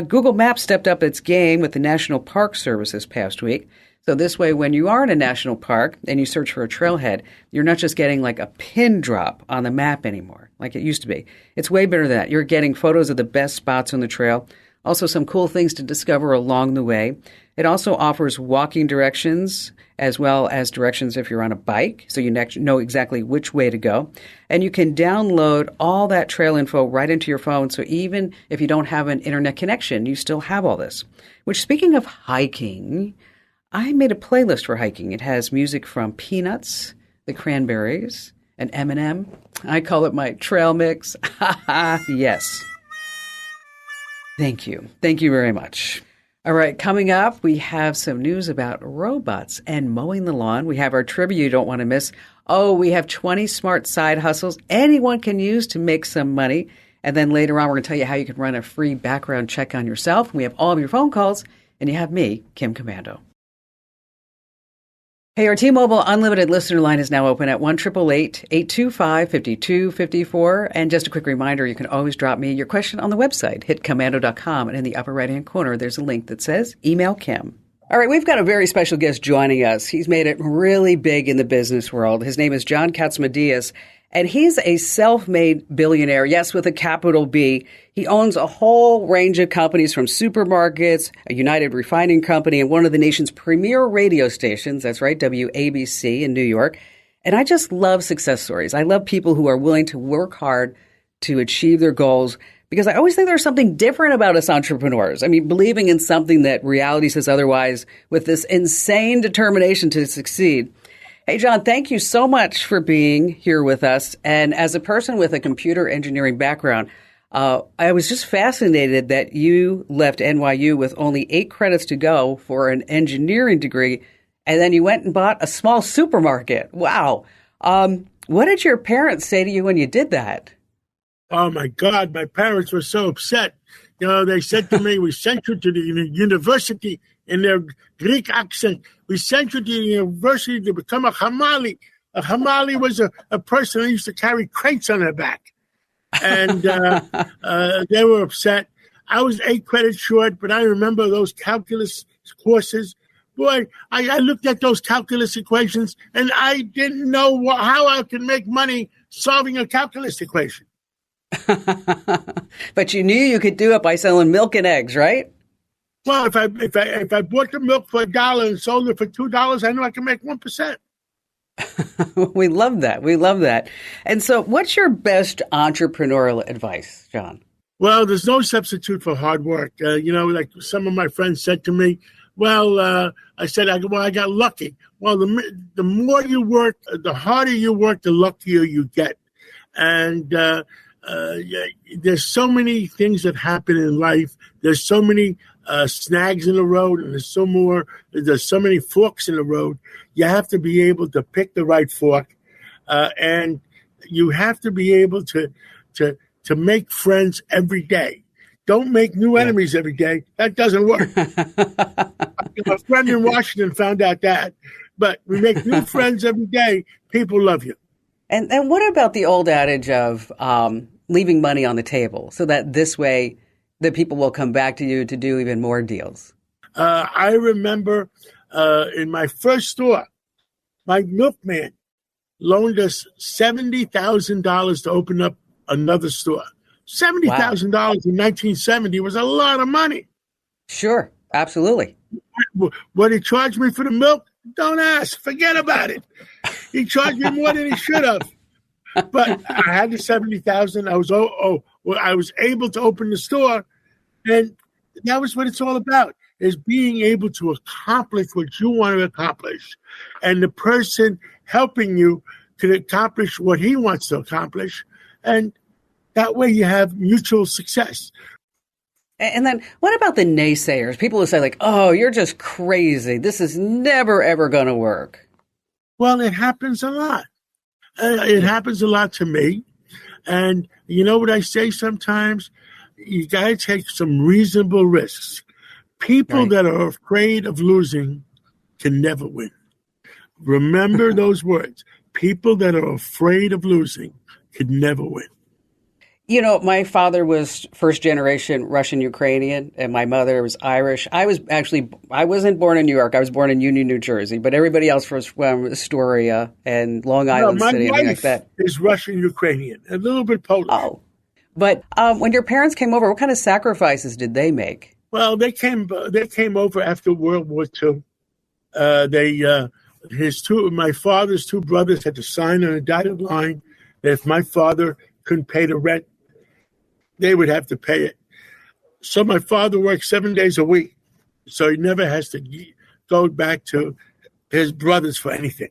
Google Maps stepped up its game with the National Park Service this past week. So this way, when you are in a national park and you search for a trailhead, you're not just getting like a pin drop on the map anymore, like it used to be. It's way better than that. You're getting photos of the best spots on the trail, also some cool things to discover along the way. It also offers walking directions as well as directions if you're on a bike, so you know exactly which way to go. And you can download all that trail info right into your phone, so even if you don't have an internet connection, you still have all this. Which, speaking of hiking, I made a playlist for hiking. It has music from Peanuts, the Cranberries, and Eminem. I call it my trail mix. Yes. Thank you. Thank you very much. All right, coming up, we have some news about robots and mowing the lawn. We have our trivia you don't want to miss. Oh, we have 20 smart side hustles anyone can use to make some money. And then later on, we're going to tell you how you can run a free background check on yourself. We have all of your phone calls, and you have me, Kim Commando. Hey, our T-Mobile Unlimited listener line is now open at 1-888-825-5254. And just a quick reminder, you can always drop me your question on the website. Hit commando.com, and in the upper right-hand corner, there's a link that says Email Kim. All right, we've got a very special guest joining us. He's made it really big in the business world. His name is John Katzmadias, and he's a self-made billionaire, yes, with a capital B. He owns a whole range of companies from supermarkets, a United Refining Company, and one of the nation's premier radio stations. That's right, WABC in New York. And I just love success stories. I love people who are willing to work hard to achieve their goals, because I always think there's something different about us entrepreneurs. I mean, believing in something that reality says otherwise with this insane determination to succeed. Hey, John, thank you so much for being here with us. And as a person with a computer engineering background, I was just fascinated that you left NYU with only 8 credits to go for an engineering degree, and then you went and bought a small supermarket. Wow. What did your parents say to you when you did that? Oh, my God, my parents were so upset. They said to me, we sent you to the university, in their Greek accent. We sent you to the university to become a hamali. A hamali was a person who used to carry crates on their back. And they were upset. I was 8 credits short, but I remember those calculus courses. Boy, I looked at those calculus equations, and I didn't know how I could make money solving a calculus equation. But you knew you could do it by selling milk and eggs, right? Well, if I bought the milk for $1 and sold it for $2, I knew I could make 1%. We love that. We love that. And so what's your best entrepreneurial advice, John? Well, there's no substitute for hard work. Like some of my friends said to me, I said, I got lucky. Well, the more you work, the harder you work, the luckier you get. And there's so many things that happen in life. There's so many snags in the road, and there's so many forks in the road. You have to be able to pick the right fork, and you have to be able to make friends every day. Don't make new enemies every day. That doesn't work. A friend in Washington found out that. But we make new friends every day. People love you. And what about the old adage of leaving money on the table so that this way the people will come back to you to do even more deals? I remember in my first store, my milkman loaned us $70,000 to open up another store. $70,000 in 1970 was a lot of money. Sure, absolutely. What he charged me for the milk? Don't ask. Forget about it. He charged me more than he should have. But I had the $70,000. I was able to open the store, and that was what it's all about: is being able to accomplish what you want to accomplish, and the person helping you to accomplish what he wants to accomplish, and that way you have mutual success. And then what about the naysayers? People who say like, oh, you're just crazy. This is never, ever going to work. Well, it happens a lot. It happens a lot to me. And you know what I say sometimes? You got to take some reasonable risks. People that are afraid of losing can never win. Remember those words. People that are afraid of losing can never win. You know, my father was first generation Russian Ukrainian and my mother was Irish. I wasn't born in New York. I was born in Union, New Jersey, but everybody else was from Astoria and Long Island City and things like that. Is Russian Ukrainian, a little bit Polish. Oh, but when your parents came over, what kind of sacrifices did they make? Well, they came over after World War II. My father's two brothers had to sign on a dotted line that if my father couldn't pay the rent, they would have to pay it. So my father worked 7 days a week, so he never has to go back to his brothers for anything.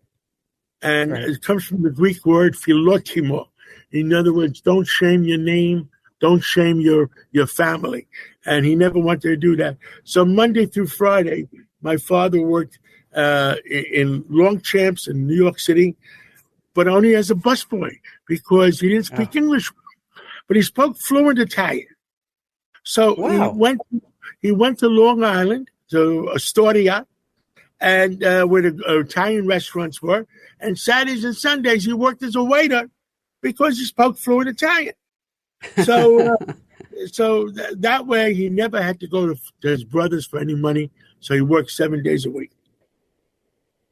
And it comes from the Greek word philotimo. In other words, don't shame your name, don't shame your family. And he never wanted to do that. So Monday through Friday, my father worked in Longchamps in New York City, but only as a busboy because he didn't speak English. But he spoke fluent Italian. So he went to Long Island, to Astoria, and where the Italian restaurants were. And Saturdays and Sundays, he worked as a waiter because he spoke fluent Italian. So that way, he never had to go to his brothers for any money. So he worked 7 days a week.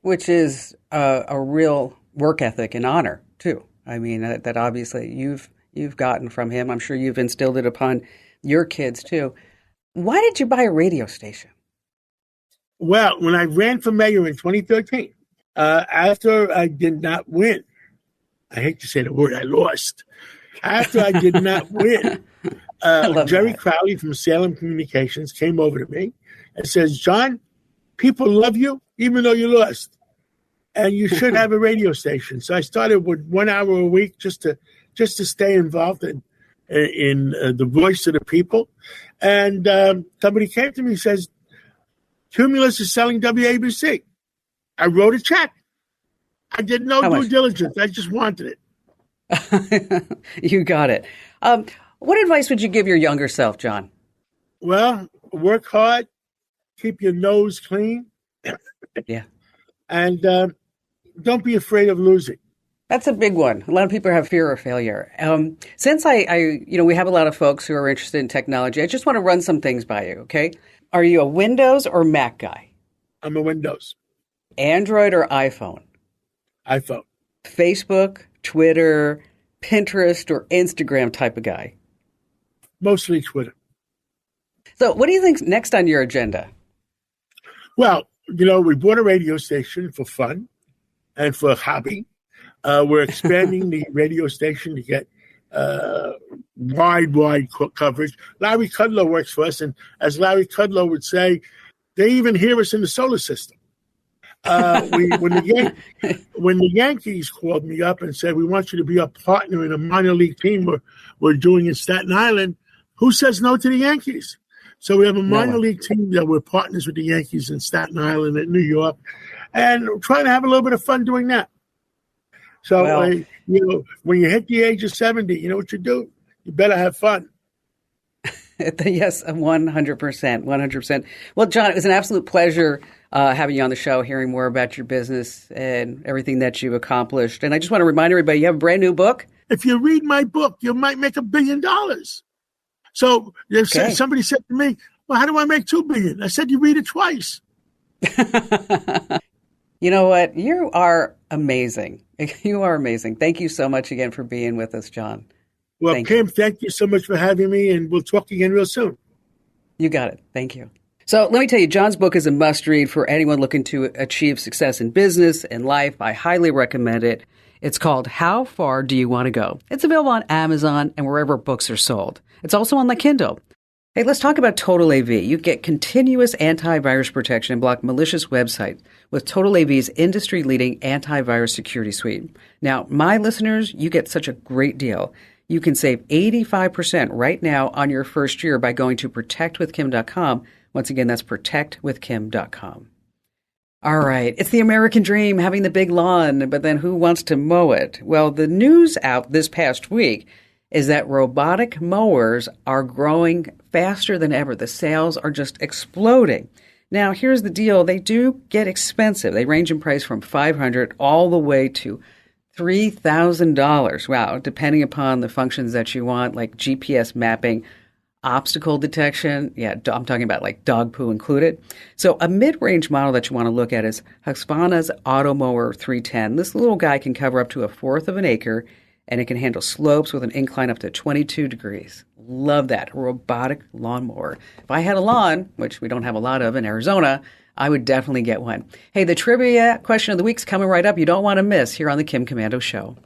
Which is a real work ethic and honor, too. I mean, that obviously you've gotten from him. I'm sure you've instilled it upon your kids, too. Why did you buy a radio station? Well, when I ran for mayor in 2013, after I did not win, I hate to say the word, I lost. After I did not win, Jerry Crowley from Salem Communications came over to me and says, John, people love you even though you lost. And you should have a radio station. So I started with 1 hour a week just to stay involved in the voice of the people. And somebody came to me and says, Cumulus is selling WABC. I wrote a check. I did no due diligence. I just wanted it. You got it. What advice would you give your younger self, John? Well, work hard, keep your nose clean. Yeah. And don't be afraid of losing. That's a big one. A lot of people have fear of failure. Since we have a lot of folks who are interested in technology, I just want to run some things by you, okay? Are you a Windows or Mac guy? I'm a Windows. Android or iPhone? iPhone. Facebook, Twitter, Pinterest, or Instagram type of guy? Mostly Twitter. So what do you think's next on your agenda? Well, we bought a radio station for fun and for a hobby. We're expanding the radio station to get wide coverage. Larry Kudlow works for us, and as Larry Kudlow would say, they even hear us in the solar system. When the Yankees called me up and said, we want you to be a partner in a minor league team we're doing in Staten Island, who says no to the Yankees? So we have a minor league team that we're partners with the Yankees in Staten Island and New York, and we're trying to have a little bit of fun doing that. So, when you hit the age of 70, you know what you do? You better have fun. Yes, 100%. 100%. Well, John, it was an absolute pleasure having you on the show, hearing more about your business and everything that you've accomplished. And I just want to remind everybody, you have a brand new book. If you read my book, you might make $1 billion. So somebody said to me, well, how do I make $2 billion? I said, you read it twice. You know what? You are amazing. You are amazing. Thank you so much again for being with us, John. Well, Kim, thank you so much for having me, and we'll talk again real soon. You got it. Thank you. So let me tell you, John's book is a must-read for anyone looking to achieve success in business and life. I highly recommend it. It's called How Far Do You Want to Go? It's available on Amazon and wherever books are sold. It's also on the Kindle. Hey, let's talk about Total AV. You get continuous antivirus protection and block malicious websites with Total AV's industry-leading antivirus security suite. Now, my listeners, you get such a great deal. You can save 85% right now on your first year by going to protectwithkim.com. Once again, that's protectwithkim.com. All right. It's the American dream, having the big lawn, but then who wants to mow it? Well, the news out this past week is that robotic mowers are growing faster than ever. The sales are just exploding. Now, here's the deal. They do get expensive. They range in price from $500 all the way to $3,000. Wow, depending upon the functions that you want, like GPS mapping, obstacle detection. Yeah, I'm talking about like dog poo included. So a mid-range model that you want to look at is Husqvarna's Automower 310. This little guy can cover up to 1/4 of an acre, and it can handle slopes with an incline up to 22 degrees. Love that. A robotic lawnmower. If I had a lawn, which we don't have a lot of in Arizona, I would definitely get one. Hey, the trivia question of the week's coming right up. You don't want to miss here on the Kim Komando Show.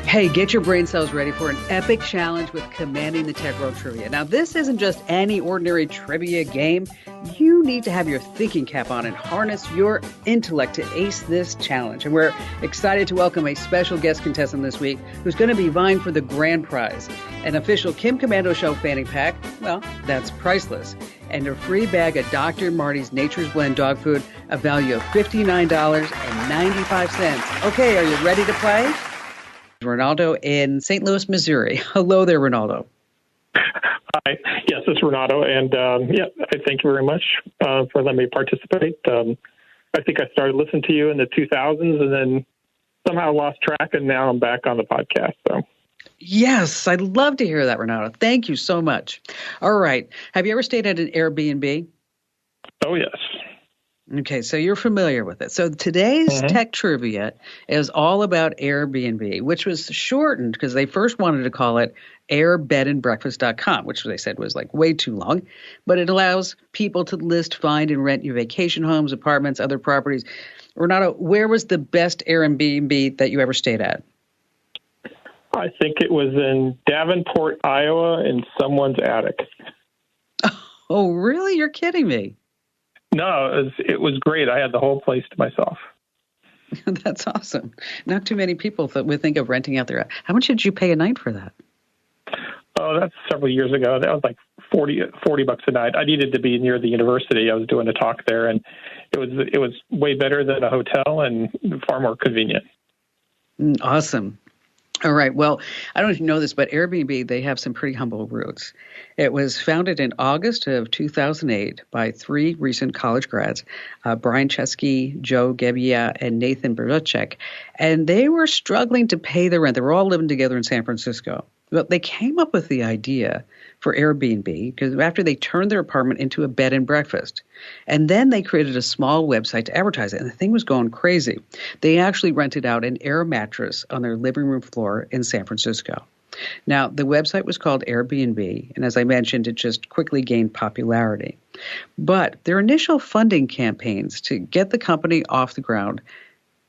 Hey, get your brain cells ready for an epic challenge with Commanding the Tech World Trivia. Now, this isn't just any ordinary trivia game. You need to have your thinking cap on and harness your intellect to ace this challenge. And we're excited to welcome a special guest contestant this week who's going to be vying for the grand prize. An official Kim Komando Show fanny pack, well, that's priceless. And a free bag of Dr. Marty's Nature's Blend dog food, a value of $59.95. Okay, are you ready to play? Ronaldo in St. Louis, Missouri. Hello there, Ronaldo. Hi. Yes, it's Ronaldo. And I thank you very much for letting me participate. I think I started listening to you in the 2000s and then somehow lost track, and now I'm back on the podcast. So. Yes, I'd love to hear that, Ronaldo. Thank you so much. All right. Have you ever stayed at an Airbnb? Oh, yes. Okay, so you're familiar with it. So today's tech trivia is all about Airbnb, which was shortened because they first wanted to call it airbedandbreakfast.com, which they said was like way too long. But it allows people to list, find, and rent your vacation homes, apartments, other properties. Renato, where was the best Airbnb that you ever stayed at? I think it was in Davenport, Iowa, in someone's attic. Oh, really? You're kidding me. No, it was great. I had the whole place to myself. That's awesome. Not too many people would think of renting out their. How much did you pay a night for that? Oh, that's several years ago. That was like $40 a night. I needed to be near the university. I was doing a talk there, and it was way better than a hotel and far more convenient. Awesome. All right. Well, I don't know if you know this, but Airbnb, they have some pretty humble roots. It was founded in August of 2008 by 3 recent college grads, Brian Chesky, Joe Gebbia, and Nathan Berlicek. And they were struggling to pay the rent. They were all living together in San Francisco. But they came up with the idea for Airbnb because after they turned their apartment into a bed and breakfast. And then they created a small website to advertise it. And the thing was going crazy. They actually rented out an air mattress on their living room floor in San Francisco. Now, the website was called Airbnb. And as I mentioned, it just quickly gained popularity. But their initial funding campaigns to get the company off the ground,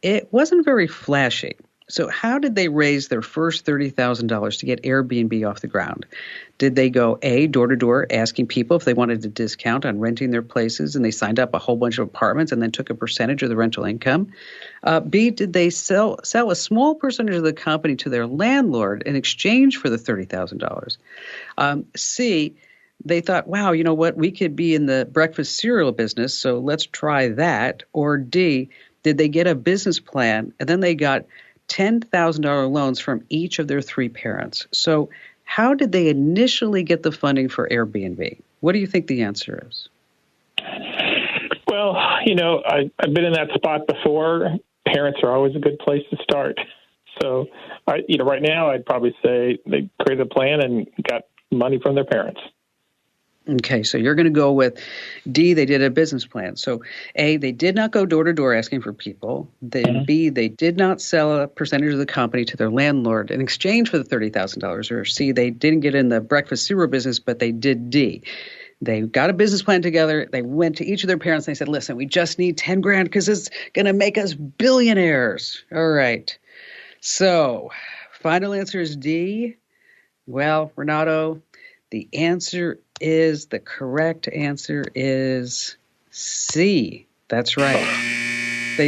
it wasn't very flashy. So how did they raise their first $30,000 to get Airbnb off the ground? Did they go A, door to door, asking people if they wanted a discount on renting their places, and they signed up a whole bunch of apartments and then took a percentage of the rental income? B, did they sell a small percentage of the company to their landlord in exchange for the $30,000? C, they thought, wow, you know what, we could be in the breakfast cereal business, so let's try that. Or D, did they get a business plan and then they got $10,000 loans from each of their 3 parents? So how did they initially get the funding for Airbnb? What do you think the answer is? Well, I've been in that spot before. Parents are always a good place to start. So, right now I'd probably say they created a plan and got money from their parents. Okay, so you're going to go with D, they did a business plan. So A, they did not go door to door asking for people. Then B, they did not sell a percentage of the company to their landlord in exchange for the $30,000. Or C, they didn't get in the breakfast cereal business, but they did D. They got a business plan together. They went to each of their parents and they said, listen, we just need 10 grand because it's going to make us billionaires. All right. So final answer is D. Well, Renato, the correct answer is C. That's right.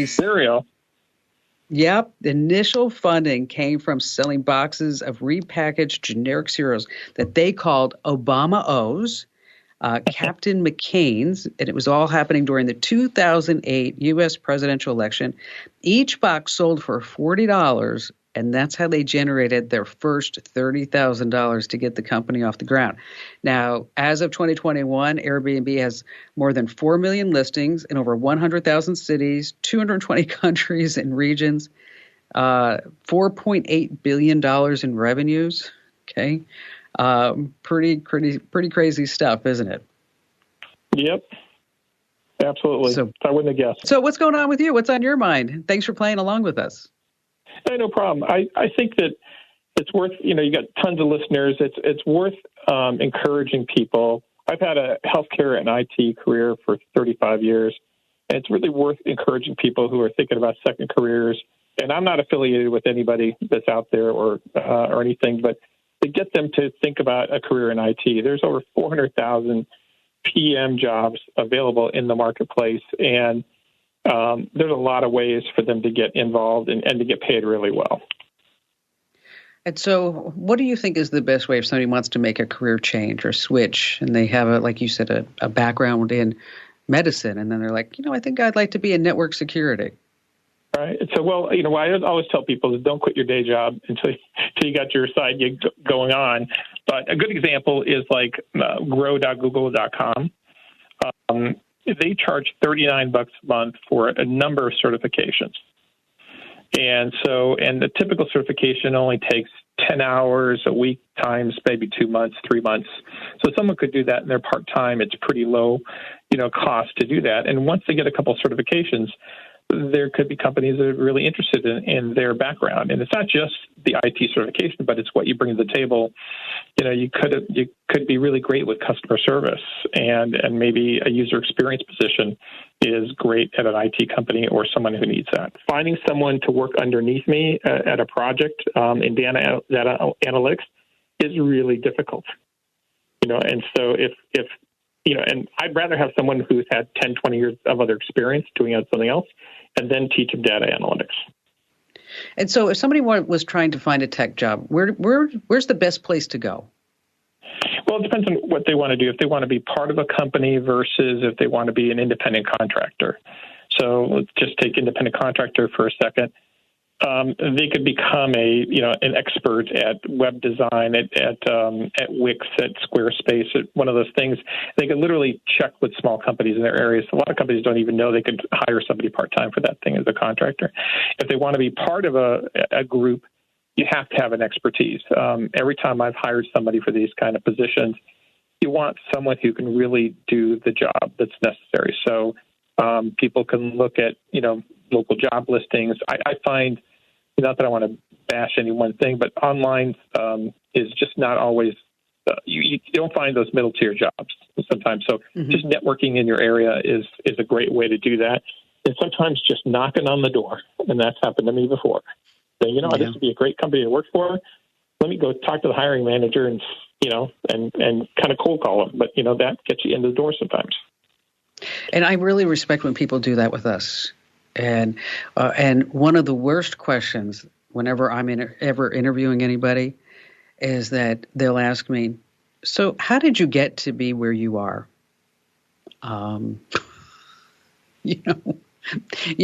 Cereal. Yep. The initial funding came from selling boxes of repackaged generic cereals that they called Obama O's, Captain McCain's, and it was all happening during the 2008 U.S. presidential election. Each box sold for $40, and that's how they generated their first $30,000 to get the company off the ground. Now, as of 2021, Airbnb has more than 4 million listings in over 100,000 cities, 220 countries and regions, $4.8 billion in revenues. Okay. Pretty crazy stuff, isn't it? Yep. Absolutely. So, I wouldn't have guessed. So what's going on with you? What's on your mind? Thanks for playing along with us. Hey, no problem. I think that it's worth, you got tons of listeners. It's worth encouraging people. I've had a healthcare and IT career for 35 years, and it's really worth encouraging people who are thinking about second careers. And I'm not affiliated with anybody that's out there or anything, but to get them to think about a career in IT. There's over 400,000 PM jobs available in the marketplace, and there's a lot of ways for them to get involved and to get paid really well. And so what do you think is the best way if somebody wants to make a career change or switch and they have, like you said, a background in medicine, and then they're like, I think I'd like to be in network security? Right. So, what I always tell people is don't quit your day job until you got your side gig going on. But a good example is like grow.google.com. They charge $39 a month for a number of certifications. And the typical certification only takes 10 hours a week times maybe 2 months, 3 months. So someone could do that in their part-time. It's pretty low, cost to do that. And once they get a couple of certifications, there could be companies that are really interested in their background. And it's not just the IT certification, but it's what you bring to the table. You could be really great with customer service, and maybe a user experience position is great at an IT company or someone who needs that. Finding someone to work underneath me at a project in data analytics is really difficult. And so if and I'd rather have someone who's had 10, 20 years of other experience doing something else and then teach them data analytics. And so if somebody was trying to find a tech job, where's the best place to go? Well, it depends on what they want to do. If they want to be part of a company versus if they want to be an independent contractor. So let's just take independent contractor for a second. They could become an expert at web design, at Wix, at Squarespace, at one of those things. They could literally check with small companies in their areas. A lot of companies don't even know they could hire somebody part-time for that thing as a contractor. If they want to be part of a group, you have to have an expertise. Every time I've hired somebody for these kind of positions, you want someone who can really do the job that's necessary. So people can look at, local job listings. I find, not that I want to bash any one thing, but online is just not always, you don't find those middle tier jobs sometimes. So just networking in your area is a great way to do that. And sometimes just knocking on the door. And that's happened to me before. Saying, this would be a great company to work for. Let me go talk to the hiring manager and kind of cold call them. But, that gets you into the door sometimes. And I really respect when people do that with us. And one of the worst questions whenever I'm ever interviewing anybody is that they'll ask me, so how did you get to be where you are? You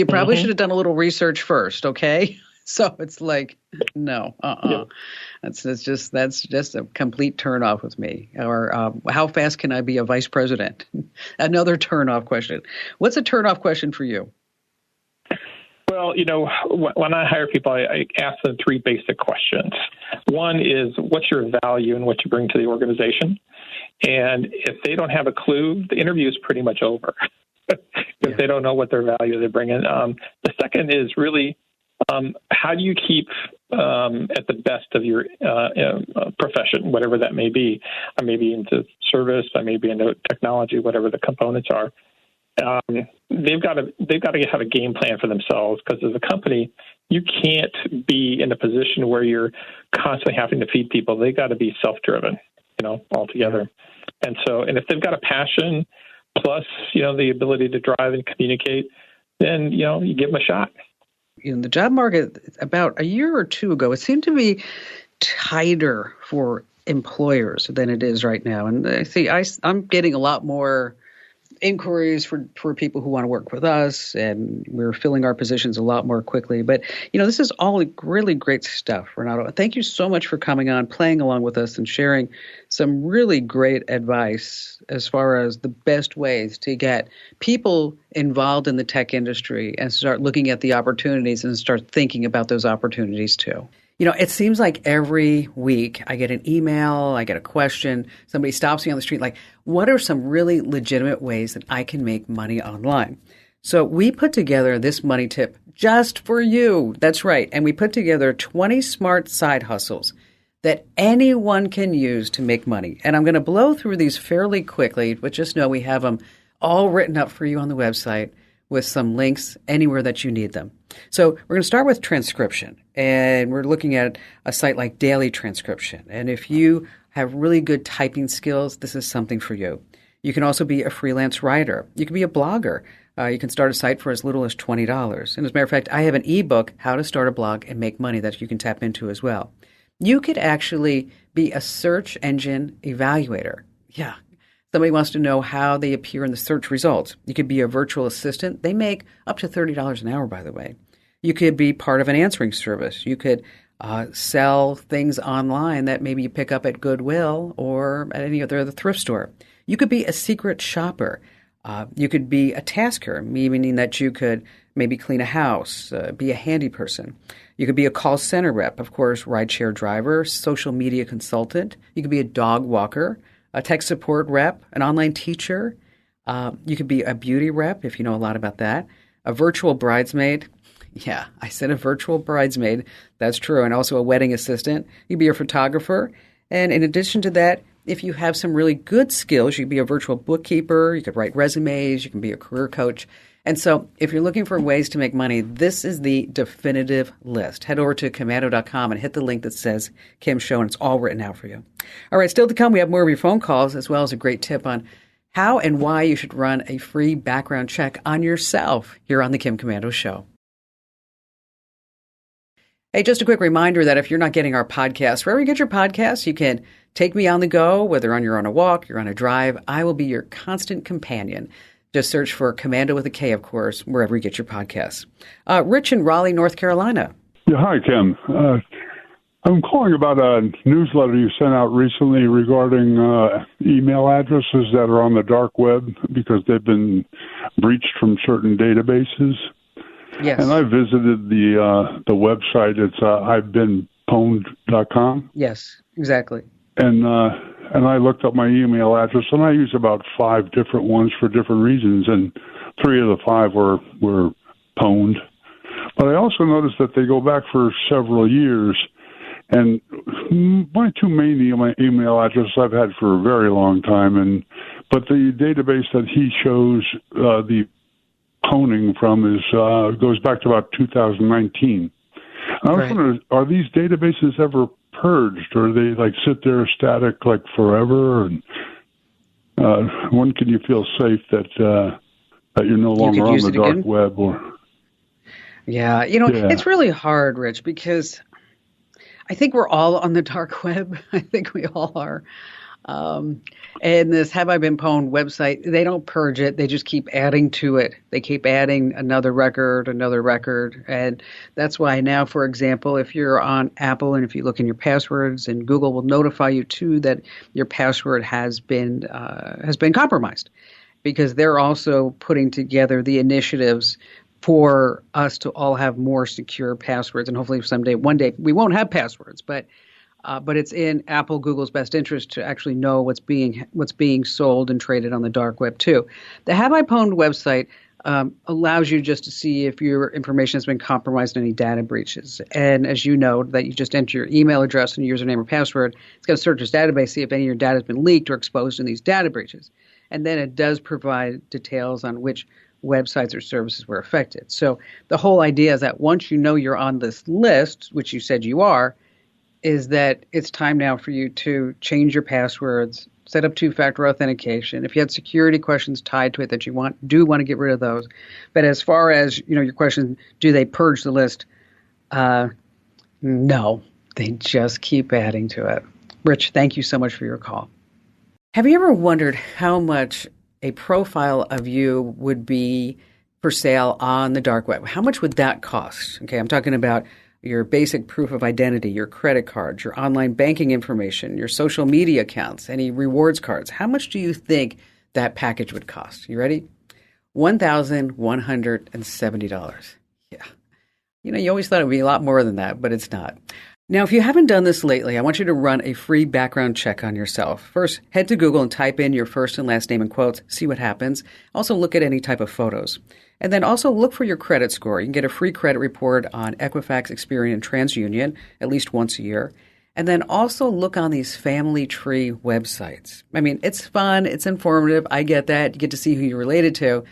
probably should have done a little research first, okay? So it's like, no, Yep. that's just a complete turnoff with me. Or how fast can I be a vice president? Another turnoff question. What's a turnoff question for you? Well, when I hire people, I ask them three basic questions. One is, what's your value and what you bring to the organization? And if they don't have a clue, the interview is pretty much over because they don't know what their value they bring in. The second is really, how do you keep at the best of your profession, whatever that may be? I may be into service, I may be into technology, whatever the components are. They've got to have a game plan for themselves, because as a company, you can't be in a position where you're constantly having to feed people. They got to be self-driven, altogether. And if they've got a passion plus, the ability to drive and communicate, then, you give them a shot. In the job market, about a year or two ago, it seemed to be tighter for employers than it is right now. And I'm getting a lot more inquiries for people who want to work with us, and we're filling our positions a lot more quickly. But, this is all really great stuff, Renato. Thank you so much for coming on, playing along with us, and sharing some really great advice as far as the best ways to get people involved in the tech industry and start looking at the opportunities and start thinking about those opportunities too. It seems like every week I get an email, I get a question, somebody stops me on the street, like, what are some really legitimate ways that I can make money online? So we put together this money tip just for you. That's right. And we put together 20 smart side hustles that anyone can use to make money. And I'm going to blow through these fairly quickly, but just know we have them all written up for you on the website with some links anywhere that you need them. So we're going to start with transcription, and we're looking at a site like Daily Transcription. And if you have really good typing skills, this is something for you. You can also be a freelance writer. You can be a blogger. You can start a site for as little as $20. And as a matter of fact, I have an ebook, How to Start a Blog and Make Money, that you can tap into as well. You could actually be a search engine evaluator. Yeah. Somebody wants to know how they appear in the search results. You could be a virtual assistant. They make up to $30 an hour, by the way. You could be part of an answering service. You could sell things online that maybe you pick up at Goodwill or at any other thrift store. You could be a secret shopper. You could be a tasker, meaning that you could maybe clean a house, be a handy person. You could be a call center rep, of course, rideshare driver, social media consultant. You could be a dog walker, a tech support rep, an online teacher. You could be a beauty rep, if you know a lot about that, a virtual bridesmaid. Yeah, I said a virtual bridesmaid. That's true. And also a wedding assistant. You'd be a photographer. And in addition to that, if you have some really good skills, you could be a virtual bookkeeper. You could write resumes. You can be a career coach. And so if you're looking for ways to make money, this is the definitive list. Head over to commando.com and hit the link that says Kim Show, and it's all written out for you. All right, still to come, we have more of your phone calls, as well as a great tip on how and why you should run a free background check on yourself here on the Kim Komando Show. Hey, just a quick reminder that if you're not getting our podcast, wherever you get your podcasts, you can take me on the go, whether you're on a walk, you're on a drive. I will be your constant companion. Just search for Commando with a K, of course, wherever you get your podcasts. Rich in Raleigh, North Carolina. Yeah, hi, Kim. I'm calling about a newsletter you sent out recently regarding email addresses that are on the dark web because they've been breached from certain databases. Yes. And I visited the website. It's I'veBeenPwned.com. Yes, exactly. And I looked up my email address, and I use about 5 different ones for different reasons, and 3 of the 5 were pwned. But I also noticed that they go back for several years, and my 2 main email addresses I've had for a very long time, but the database that he shows the pwning from goes back to about 2019. I was wondering, are these databases ever purged, or they sit there static forever? And when can you feel safe that you're no longer on the dark web? Yeah, It's really hard, Rich, because I think we're all on the dark web. I think we all are. And this Have I Been Pwned website, they don't purge it. They just keep adding to it. They keep adding another record. And that's why now, for example, if you're on Apple and if you look in your passwords, and Google will notify you too that your password has been compromised, because they're also putting together the initiatives for us to all have more secure passwords. And hopefully one day we won't have passwords, but it's in Apple, Google's best interest to actually know what's being sold and traded on the dark web too. The Have I Pwned website allows you just to see if your information has been compromised in any data breaches. And as you know, that you just enter your email address and username or password, it's going to search this database, see if any of your data has been leaked or exposed in these data breaches. And then it does provide details on which websites or services were affected. So the whole idea is that once you know you're on this list, which you said you are, is that it's time now for you to change your passwords, set up two-factor authentication. If you had security questions tied to it that you want to get rid of those. But as far as, your question, do they purge the list? No, they just keep adding to it. Rich, thank you so much for your call. Have you ever wondered how much a profile of you would be for sale on the dark web? How much would that cost? Okay, I'm talking about your basic proof of identity, your credit cards, your online banking information, your social media accounts, any rewards cards. How much do you think that package would cost? You ready? $1,170. Yeah. You always thought it would be a lot more than that, but it's not. Now, if you haven't done this lately, I want you to run a free background check on yourself. First, head to Google and type in your first and last name in quotes, see what happens. Also, look at any type of photos. And then also look for your credit score. You can get a free credit report on Equifax, Experian, and TransUnion at least once a year. And then also look on these family tree websites. I mean, it's fun. It's informative. I get that. You get to see who you're related to.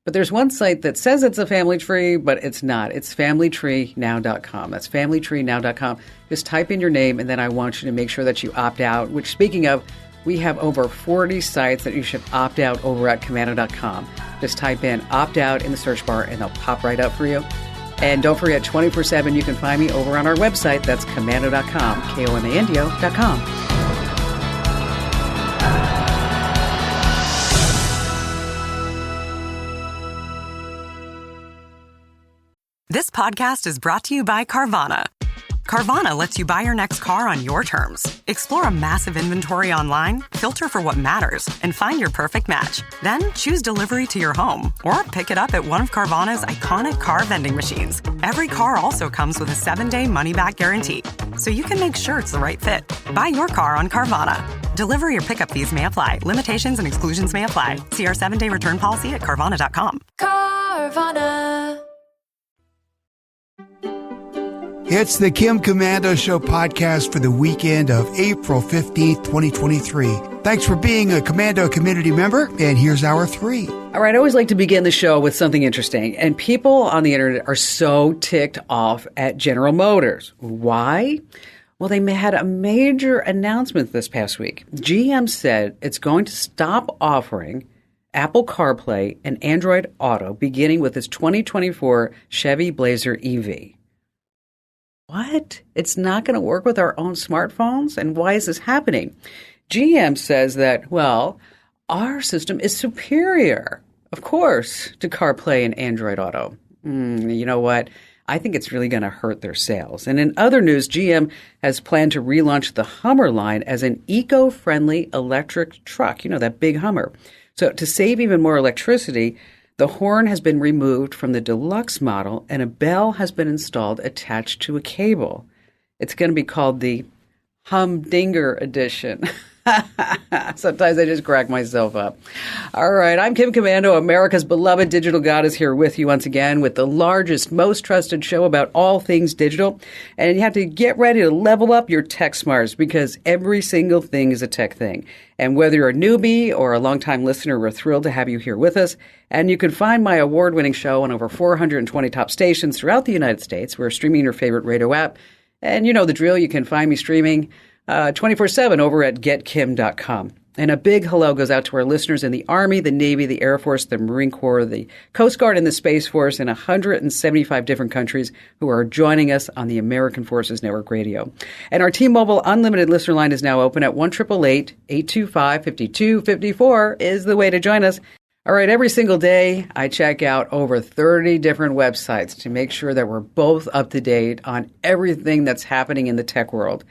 But there's one site that says it's a family tree, but it's not. It's familytreenow.com. That's familytreenow.com. Just type in your name, and then I want you to make sure that you opt out, which, speaking of, we have over 40 sites that you should opt out over at Komando.com. Just type in opt out in the search bar and they'll pop right up for you. And don't forget, 24/7, you can find me over on our website. That's Komando.com, Komando.com. This podcast is brought to you by Carvana. Carvana lets you buy your next car on your terms. Explore a massive inventory online, filter for what matters, and find your perfect match. Then choose delivery to your home or pick it up at one of Carvana's iconic car vending machines. Every car also comes with a 7-day money-back guarantee, so you can make sure it's the right fit. Buy your car on Carvana. Delivery or pickup fees may apply. Limitations and exclusions may apply. See our 7-day return policy at Carvana.com. Carvana. It's the Kim Komando Show podcast for the weekend of April 15th, 2023. Thanks for being a Komando community member, and here's hour 3. All right, I always like to begin the show with something interesting, and people on the internet are so ticked off at General Motors. Why? Well, they had a major announcement this past week. GM said it's going to stop offering Apple CarPlay and Android Auto beginning with its 2024 Chevy Blazer EV. What? It's not going to work with our own smartphones? And why is this happening? GM says that, well, our system is superior, of course, to CarPlay and Android Auto. You know what? I think it's really going to hurt their sales. And in other news, GM has planned to relaunch the Hummer line as an eco-friendly electric truck. That big Hummer. So to save even more electricity, the horn has been removed from the deluxe model and a bell has been installed attached to a cable. It's going to be called the Humdinger Edition. Sometimes I just crack myself up. All right, I'm Kim Komando, America's beloved digital goddess, here with you once again with the largest, most trusted show about all things digital. And you have to get ready to level up your tech smarts because every single thing is a tech thing. And whether you're a newbie or a longtime listener, we're thrilled to have you here with us. And you can find my award-winning show on over 420 top stations throughout the United States. We're streaming your favorite radio app. And you know the drill. You can find me streaming 24/7 over at getkim.com. And a big hello goes out to our listeners in the Army, the Navy, the Air Force, the Marine Corps, the Coast Guard, and the Space Force in 175 different countries who are joining us on the American Forces Network Radio. And our T-Mobile Unlimited listener line is now open at 1-888-825-5254 is the way to join us. All right, every single day I check out over 30 different websites to make sure that we're both up to date on everything that's happening in the tech world.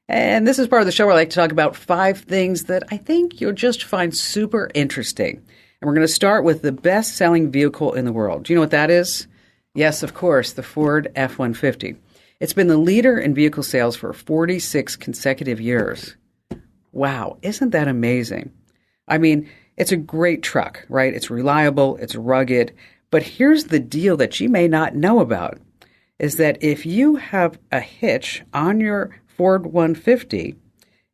And this is part of the show where I like to talk about 5 things that I think you'll just find super interesting. And we're going to start with the best-selling vehicle in the world. Do you know what that is? Yes, of course, the Ford F-150. It's been the leader in vehicle sales for 46 consecutive years. Wow, isn't that amazing? I mean, it's a great truck, right? It's reliable, it's rugged. But here's the deal that you may not know about, is that if you have a hitch on your Ford 150,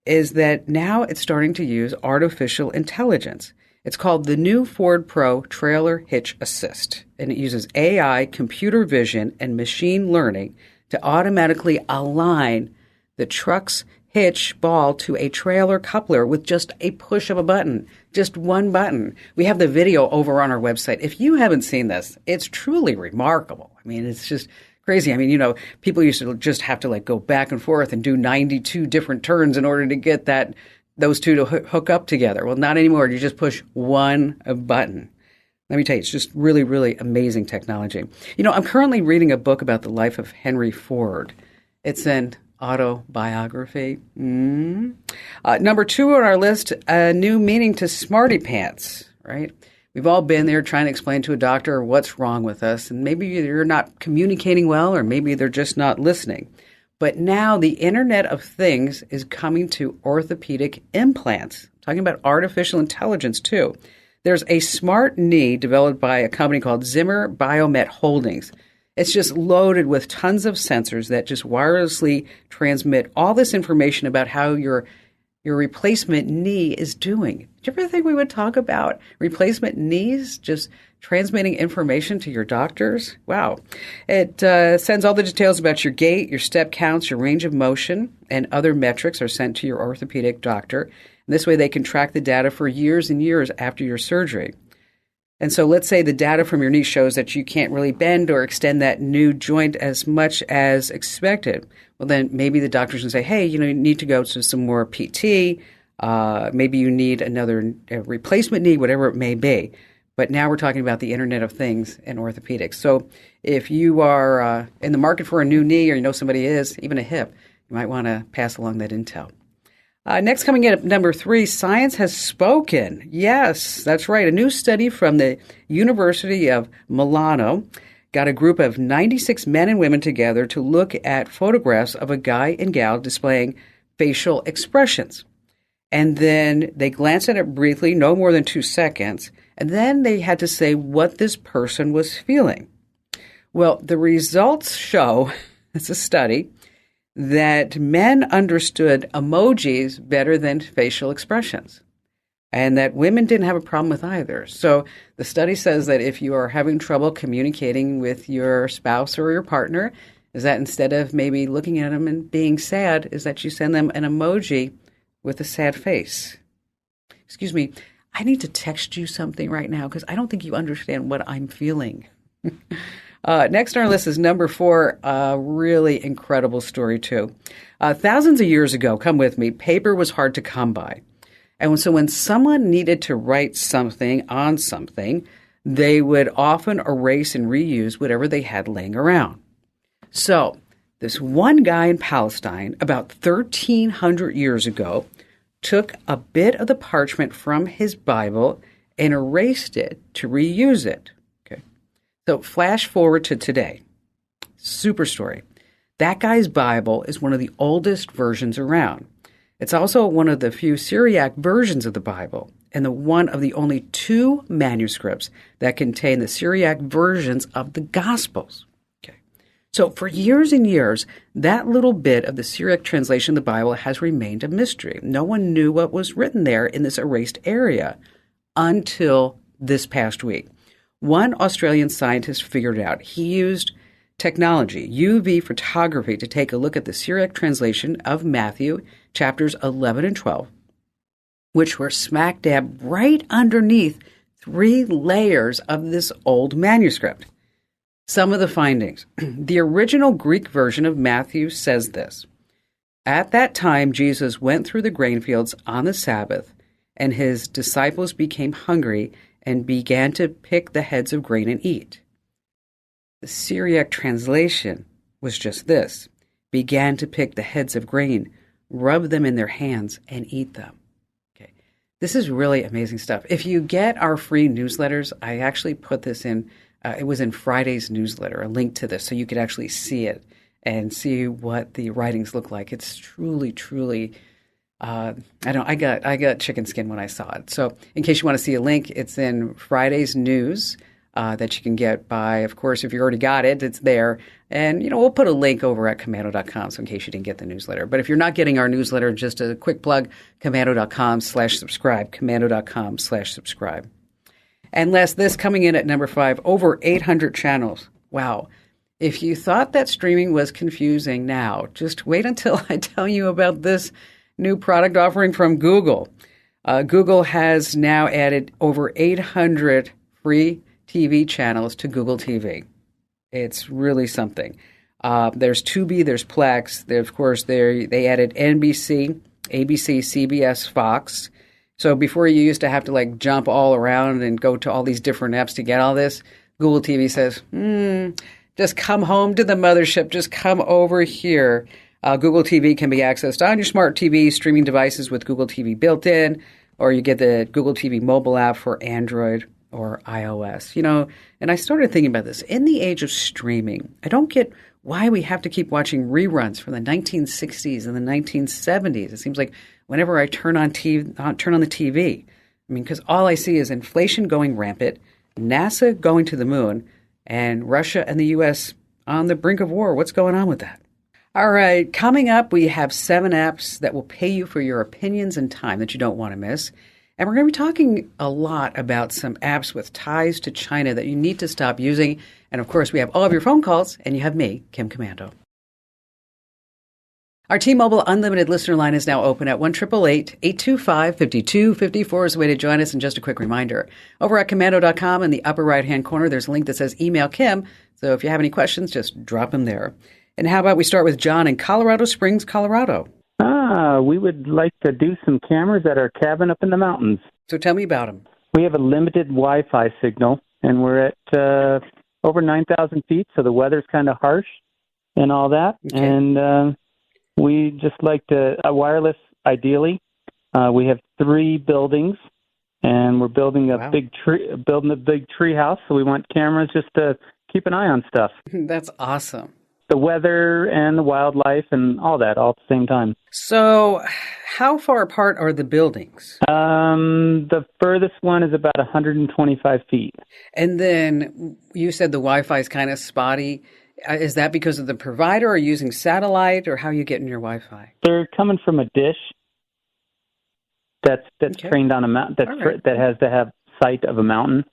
is that now it's starting to use artificial intelligence. It's called the new Ford Pro Trailer Hitch Assist, and it uses AI, computer vision, and machine learning to automatically align the truck's hitch ball to a trailer coupler with just a push of a button, just one button. We have the video over on our website. If you haven't seen this, it's truly remarkable. I mean, it's just crazy. I mean, people used to just have to go back and forth and do 92 different turns in order to get those two to hook up together. Well, not anymore. You just push one button. Let me tell you, it's just really, really amazing technology. I'm currently reading a book about the life of Henry Ford. It's an autobiography. Number 2 on our list, a new meaning to smarty pants, right? We've all been there trying to explain to a doctor what's wrong with us, and maybe you're not communicating well, or maybe they're just not listening. But now the Internet of Things is coming to orthopedic implants. I'm talking about artificial intelligence, too. There's a smart knee developed by a company called Zimmer Biomet Holdings. It's just loaded with tons of sensors that just wirelessly transmit all this information about how your replacement knee is doing. Do you ever think we would talk about replacement knees just transmitting information to your doctors? Wow. It sends all the details about your gait, your step counts, your range of motion, and other metrics are sent to your orthopedic doctor. And this way they can track the data for years and years after your surgery. And so let's say the data from your knee shows that you can't really bend or extend that new joint as much as expected. Well, then maybe the doctors can say, hey, you need to go to some more PT. Maybe you need another replacement knee, whatever it may be. But now we're talking about the Internet of Things and orthopedics. So if you are in the market for a new knee, or you know somebody is, even a hip, you might want to pass along that intel. Next, coming in at number 3, science has spoken. Yes, that's right. A new study from the University of Milano got a group of 96 men and women together to look at photographs of a guy and gal displaying facial expressions. And then they glanced at it briefly, no more than 2 seconds, and then they had to say what this person was feeling. Well, the results show, it's a study, that men understood emojis better than facial expressions, and that women didn't have a problem with either. So the study says that if you are having trouble communicating with your spouse or your partner, is that instead of maybe looking at them and being sad, is that you send them an emoji with a sad face. Excuse me, I need to text you something right now because I don't think you understand what I'm feeling. Next on our list is number 4, a really incredible story, too. Thousands of years ago, come with me, paper was hard to come by. And so when someone needed to write something on something, they would often erase and reuse whatever they had laying around. So this one guy in Palestine, about 1,300 years ago, took a bit of the parchment from his Bible and erased it to reuse it. So flash forward to today. Super story. That guy's Bible is one of the oldest versions around. It's also one of the few Syriac versions of the Bible, and one of the only 2 manuscripts that contain the Syriac versions of the Gospels. Okay. So for years and years, that little bit of the Syriac translation of the Bible has remained a mystery. No one knew what was written there in this erased area until this past week. One Australian scientist figured it out. He used technology, UV photography, to take a look at the Syriac translation of Matthew chapters 11 and 12, which were smack dab right underneath 3 layers of this old manuscript. Some of the findings. The original Greek version of Matthew says this: "At that time, Jesus went through the grain fields on the Sabbath, and his disciples became hungry and began to pick the heads of grain and eat." The Syriac translation was just this: "Began to pick the heads of grain, rub them in their hands, and eat them." Okay, this is really amazing stuff. If you get our free newsletters, I actually put this in. It was in Friday's newsletter, a link to this, so you could actually see it and see what the writings look like. It's truly, truly. I got chicken skin when I saw it. So, in case you want to see a link, it's in Friday's news that you can get by. Of course, if you already got it, it's there. And we'll put a link over at commando.com, so in case you didn't get the newsletter. But if you're not getting our newsletter, just a quick plug: commando.com/subscribe. Commando.com/subscribe. And last, this coming in at number 5, over 800 channels. Wow. If you thought that streaming was confusing now, just wait until I tell you about this new product offering from Google. Google has now added over 800 free TV channels to Google TV. It's really something. There's Tubi, there's Plex. Of course, they added NBC, ABC, CBS, Fox. So before you used to have to jump all around and go to all these different apps to get all this, Google TV says, just come home to the mothership. Just come over here. Google TV can be accessed on your smart TV streaming devices with Google TV built in, or you get the Google TV mobile app for Android or iOS. And I started thinking about this. In the age of streaming, I don't get why we have to keep watching reruns from the 1960s and the 1970s. It seems like whenever I turn on the TV, because all I see is inflation going rampant, NASA going to the moon, and Russia and the U.S. on the brink of war. What's going on with that? All right, coming up, we have 7 apps that will pay you for your opinions and time that you don't want to miss. And we're going to be talking a lot about some apps with ties to China that you need to stop using. And of course, we have all of your phone calls, and you have me, Kim Komando. Our T-Mobile Unlimited listener line is now open at 1-888-825-5254 is the way to join us. And just a quick reminder, over at commando.com in the upper right-hand corner, there's a link that says Email Kim. So if you have any questions, just drop them there. And how about we start with John in Colorado Springs, Colorado? We would like to do some cameras at our cabin up in the mountains. So tell me about them. We have a limited Wi-Fi signal, and we're at over 9,000 feet, so the weather's kind of harsh and all that. Okay. And we just like to wireless, ideally. We have 3 buildings, and we're building a big tree house. So we want cameras just to keep an eye on stuff. That's awesome. The weather and the wildlife and all that all at the same time. So, how far apart are the buildings? The furthest one is about 125 feet. And then you said the Wi-Fi is kind of spotty. Is that because of the provider, or using satellite, or how are you getting your Wi-Fi? They're coming from a dish that's trained on a mountain that has to have sight of a mountain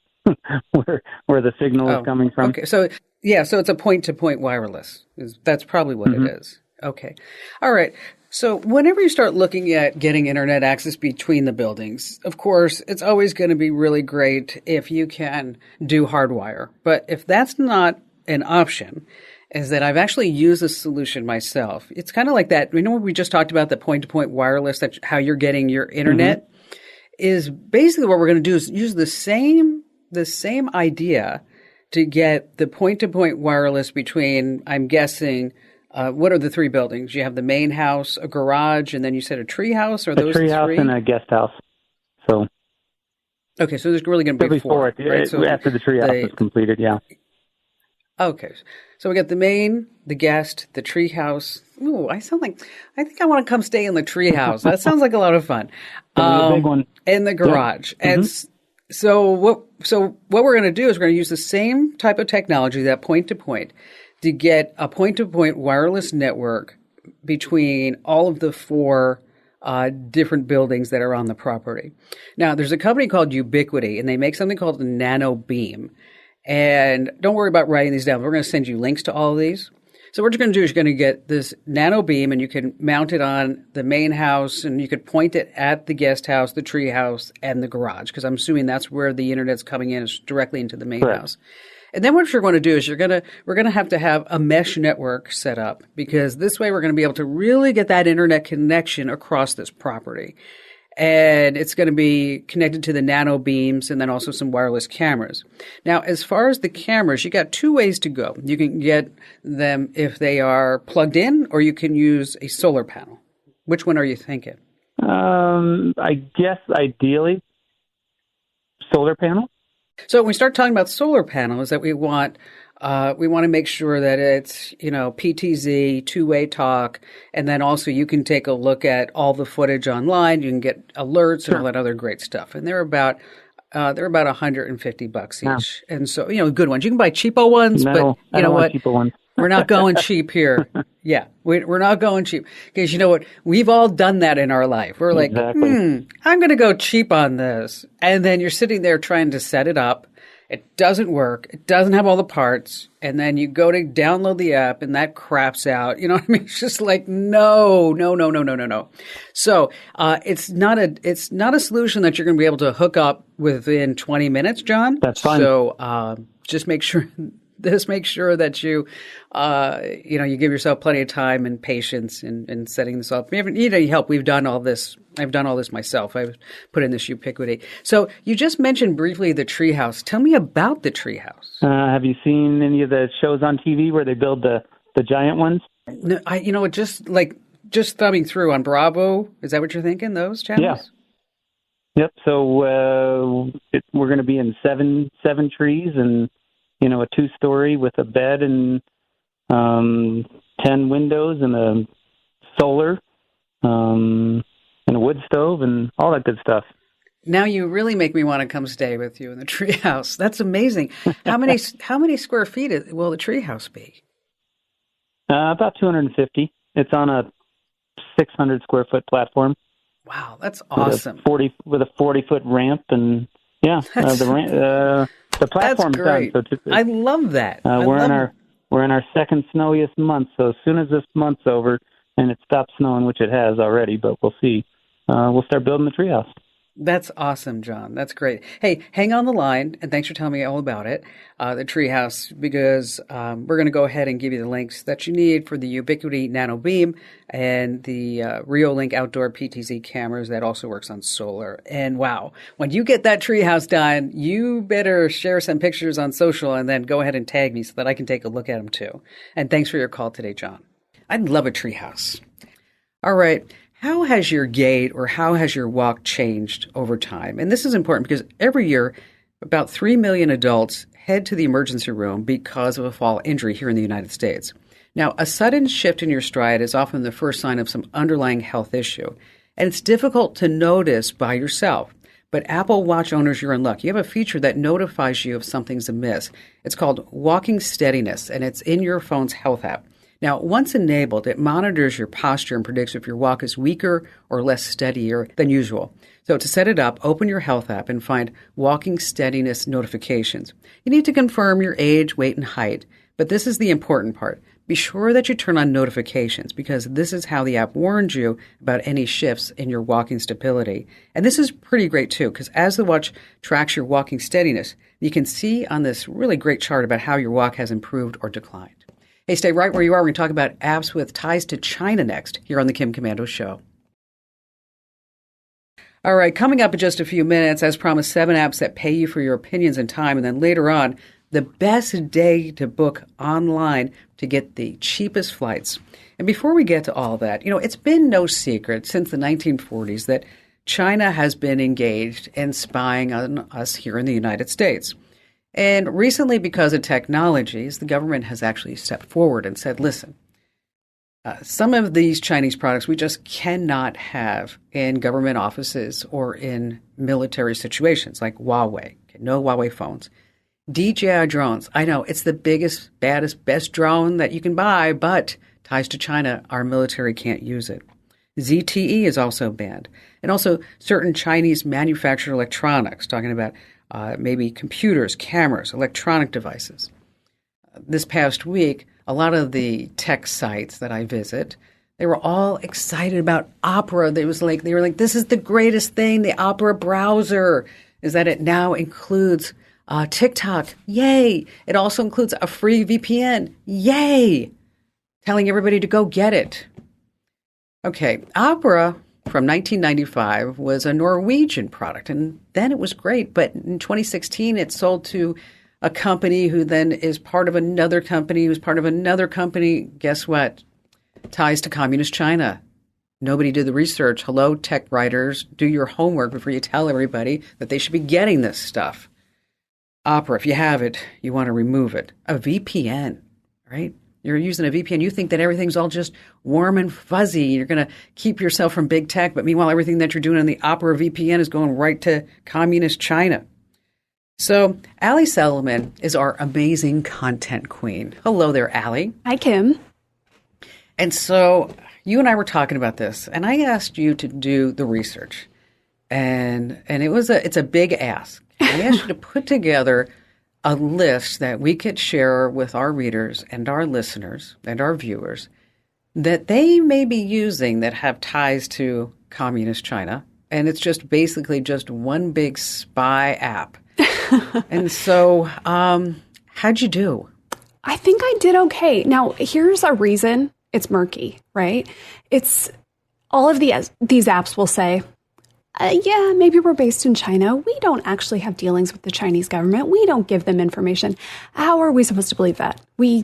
where the signal is coming from. Okay, so it's a point-to-point wireless. That's probably what it is. Okay, all right. So whenever you start looking at getting internet access between the buildings, of course, it's always going to be really great if you can do hardwire. But if that's not an option, is that I've actually used this solution myself. It's kind of like that. When we just talked about the point-to-point wireless, that how you're getting your internet, is basically what we're going to do is use the same idea to get the point-to-point wireless between, I'm guessing, what are the 3 buildings? You have the main house, a garage, and then you said a tree house? Or those 3? A tree house and a guest house. So. Okay, so there's really going to be 4. Right? So after the tree house is completed, yeah. Okay, so we got the main, the guest, the tree house. Ooh, I think I want to come stay in the tree house. That sounds like a lot of fun. The big one. In the garage. Yeah. And so what we're going to do is we're going to use the same type of technology, that point-to-point, to get a point-to-point wireless network between all of the 4 different buildings that are on the property. Now, there's a company called Ubiquiti, and they make something called the Nano Beam. And don't worry about writing these down. We're going to send you links to all of these. So what you're going to do is you're going to get this nano beam, and you can mount it on the main house, and you could point it at the guest house, the tree house, and the garage, because I'm assuming that's where the internet's coming in, is directly into the main house. And then what you're going to do is we're going to have a mesh network set up, because this way we're going to be able to really get that internet connection across this property. And it's going to be connected to the nano beams and then also some wireless cameras. Now, as far as the cameras, you got two ways to go. You can get them if they are plugged in, or you can use a solar panel. Which one are you thinking? I guess ideally solar panel. So when we start talking about solar panels, that we want to make sure that it's, PTZ, two-way talk, and then also you can take a look at all the footage online. You can get alerts and all that other great stuff. And they're about $150 each. Wow. And so, good ones. You can buy cheapo ones, but you know what? Cheapo ones. We're not going cheap here. Yeah, we're not going cheap, because you know what? We've all done that in our life. We're like, I'm going to go cheap on this. And then you're sitting there trying to set it up. It doesn't work. It doesn't have all the parts. And then you go to download the app and that craps out. You know what I mean? It's just like, no. So, it's not a solution that you're going to be able to hook up within 20 minutes, John. That's fine. So, just make sure that you, you give yourself plenty of time and patience in setting this up. If you ever need any help, we've done all this. I've done all this myself. I've put in this Ubiquiti. So you just mentioned briefly the treehouse. Tell me about the treehouse. Have you seen any of the shows on TV where they build the giant ones? No, just thumbing through on Bravo. Is that what you're thinking? Those channels? Yeah. Yep. So we're going to be in seven trees, and a 2-story with a bed and 10 windows and a solar. And a wood stove and all that good stuff. Now you really make me want to come stay with you in the treehouse. That's amazing. How many square feet will the treehouse be? About 250. It's on a 600 square foot platform. Wow, that's awesome. With a 40-foot ramp, and the platform's done. So I love that. We're in our second snowiest month. So as soon as this month's over and it stops snowing, which it has already, but we'll see. We'll start building the treehouse. That's awesome, John. That's great. Hey, hang on the line, and thanks for telling me all about it, the treehouse, because we're going to go ahead and give you the links that you need for the Ubiquiti Nano Beam and the Reolink outdoor PTZ cameras that also works on solar. And wow, when you get that treehouse done, you better share some pictures on social and then go ahead and tag me so that I can take a look at them too. And thanks for your call today, John. I'd love a treehouse. All right. How has your gait or how has your walk changed over time? And this is important because every year, about 3 million adults head to the emergency room because of a fall injury here in the United States. Now, a sudden shift in your stride is often the first sign of some underlying health issue, and it's difficult to notice by yourself. But Apple Watch owners, you're in luck. You have a feature that notifies you if something's amiss. It's called Walking Steadiness, and it's in your phone's health app. Now, once enabled, it monitors your posture and predicts if your walk is weaker or less steadier than usual. So to set it up, open your health app and find Walking Steadiness notifications. You need to confirm your age, weight, and height, but this is the important part. Be sure that you turn on notifications because this is how the app warns you about any shifts in your walking stability. And this is pretty great too, because as the watch tracks your walking steadiness, you can see on this really great chart about how your walk has improved or declined. Hey, stay right where you are. We're going to talk about apps with ties to China next here on the Kim Komando Show. All right, coming up in just a few minutes, as promised, 7 apps that pay you for your opinions and time. And then later on, the best day to book online to get the cheapest flights. And before we get to all that, it's been no secret since the 1940s that China has been engaged in spying on us here in the United States. And recently, because of technologies, the government has actually stepped forward and said, listen, some of these Chinese products we just cannot have in government offices or in military situations like Huawei. Okay, no Huawei phones. DJI drones. I know it's the biggest, baddest, best drone that you can buy, but ties to China, our military can't use it. ZTE is also banned. And also certain Chinese manufactured electronics, talking about maybe computers, cameras, electronic devices. This past week, a lot of the tech sites that I visit, they were all excited about Opera. They were like, this is the greatest thing. The Opera browser is that it now includes TikTok. Yay. It also includes a free VPN. Yay. Telling everybody to go get it. Okay. Opera from 1995 was a Norwegian product, and then it was great. But in 2016, it sold to a company who then is part of another company who's part of another company. Guess what? Ties to communist China. Nobody did the research. Hello, tech writers, do your homework before you tell everybody that they should be getting this stuff. Opera, if you have it, you want to remove it. A VPN, right? You're using a VPN. You think that everything's all just warm and fuzzy. You're going to keep yourself from big tech, but meanwhile, everything that you're doing on the Opera VPN is going right to communist China. So, Allie Settleman is our amazing content queen. Hello there, Allie. Hi, Kim. And so you and I were talking about this, and I asked you to do the research, and it's a big ask. I asked you to put together a list that we could share with our readers and our listeners and our viewers that they may be using that have ties to communist China, and it's just basically just one big spy app. And so, how'd you do? I think I did okay. Now, here's a reason. It's murky, right? It's all of these apps will say, yeah, maybe we're based in China. We don't actually have dealings with the Chinese government. We don't give them information. How are we supposed to believe that? We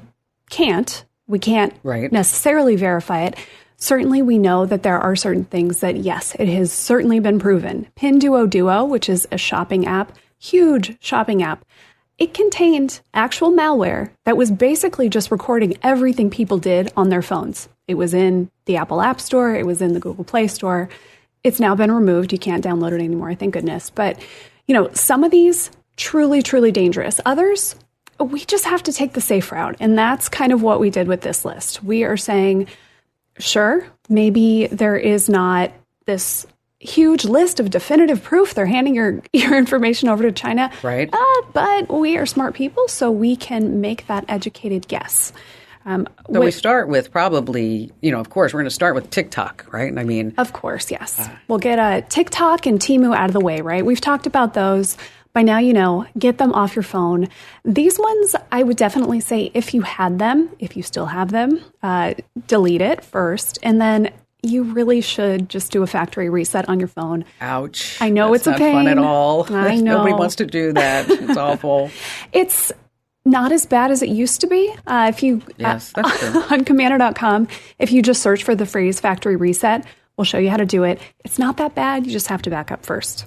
can't necessarily verify it. Certainly, we know that there are certain things that, yes, it has certainly been proven. Pinduoduo, which is a shopping app, huge shopping app, it contained actual malware that was basically just recording everything people did on their phones. It was in the Apple App Store. It was in the Google Play Store. It's now been removed. You can't download it anymore, thank goodness. But, some of these, truly, truly dangerous. Others, we just have to take the safe route. And that's kind of what we did with this list. We are saying, sure, maybe there is not this huge list of definitive proof they're handing your information over to China. Right. But we are smart people, so we can make that educated guess. So we start with probably, of course, we're going to start with TikTok, right? I mean, of course, yes. We'll get TikTok and Temu out of the way, right? We've talked about those. By now, get them off your phone. These ones, I would definitely say if you had them, if you still have them, delete it first. And then you really should just do a factory reset on your phone. Ouch. I know it's a pain. Not fun at all. I know. Nobody wants to do that. It's awful. It's not as bad as it used to be. If you yes, that's true. On Commando.com, if you just search for the phrase factory reset, we'll show you how to do it. It's not that bad. You just have to back up first.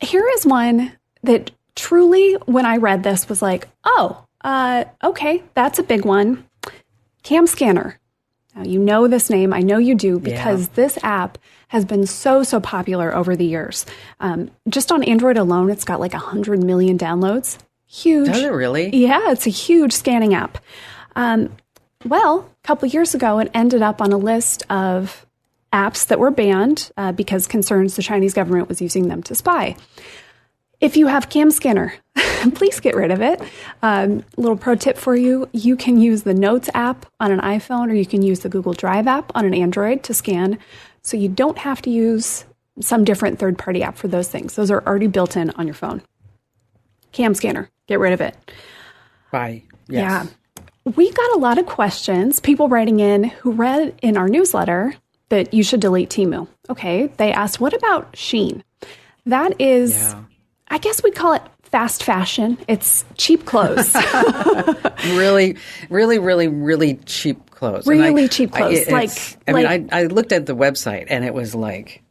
Here is one that truly, when I read this, was like, okay, that's a big one. Cam Scanner. Now, you know this name. I know you do because this app has been so popular over the years. Just on Android alone, it's got like 100 million downloads. Huge. Does it really? Yeah, it's a huge scanning app. Well, a couple of years ago, it ended up on a list of apps that were banned because concerns the Chinese government was using them to spy. If you have Cam Scanner, please get rid of it. Little pro tip for you, you can use the Notes app on an iPhone or you can use the Google Drive app on an Android to scan. So you don't have to use some different third-party app for those things. Those are already built in on your phone. Cam Scanner, get rid of it. Bye. Yes. Yeah. We got a lot of questions, people writing in who read in our newsletter that you should delete Temu. Okay, they asked, what about Shein? That is, I guess we'd call it fast fashion. It's cheap clothes. really cheap clothes. Really cheap clothes. I looked at the website and it was like,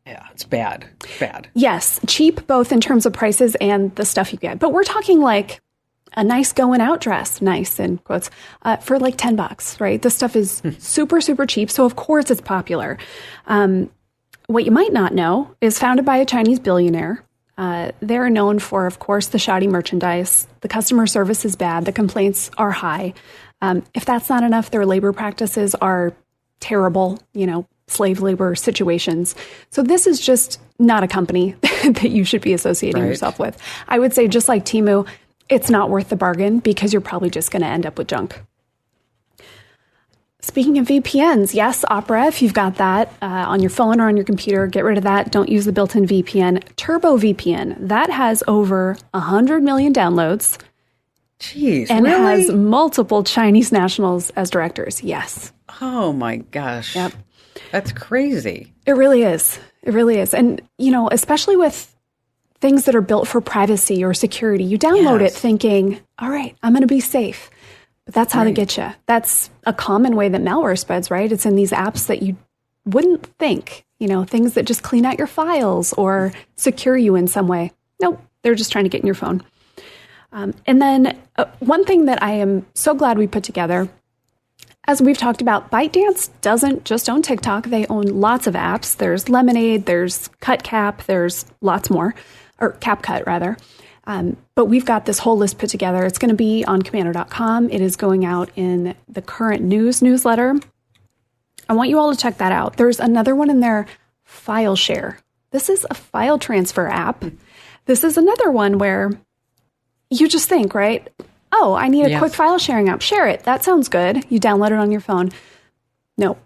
it's bad. Bad. Yes, cheap both in terms of prices and the stuff you get. But we're talking like a nice going out dress, nice in quotes, for like $10, right? This stuff is super cheap. So of course it's popular. What you might not know is founded by a Chinese billionaire. They're known for, of course, the shoddy merchandise. The customer service is bad. The complaints are high. If that's not enough, their labor practices are terrible, slave labor situations. So this is just not a company that you should be associating yourself with. I would say just like Temu, it's not worth the bargain because you're probably just going to end up with junk. Speaking of VPNs, yes, Opera, if you've got that on your phone or on your computer, get rid of that. Don't use the built-in VPN. Turbo VPN, that has over 100 million downloads. Jeez, and really? has multiple Chinese nationals as directors. Yes. Oh my gosh. Yep. That's crazy. It really is. It really is. And, especially with things that are built for privacy or security, you download it thinking, all right, I'm going to be safe. But that's how they get you. That's a common way that malware spreads, right? It's in these apps that you wouldn't think, things that just clean out your files or secure you in some way. Nope, they're just trying to get in your phone. And then one thing that I am so glad we put together, as we've talked about, ByteDance doesn't just own TikTok. They own lots of apps. There's Lemonade, there's CutCap, there's lots more, or CapCut rather. But we've got this whole list put together. It's going to be on Commando.com. It is going out in the current news newsletter. I want you all to check that out. There's another one in there, FileShare. This is a file transfer app. This is another one where you just think, right? Oh, I need a quick file sharing app. Share it. That sounds good. You download it on your phone. No,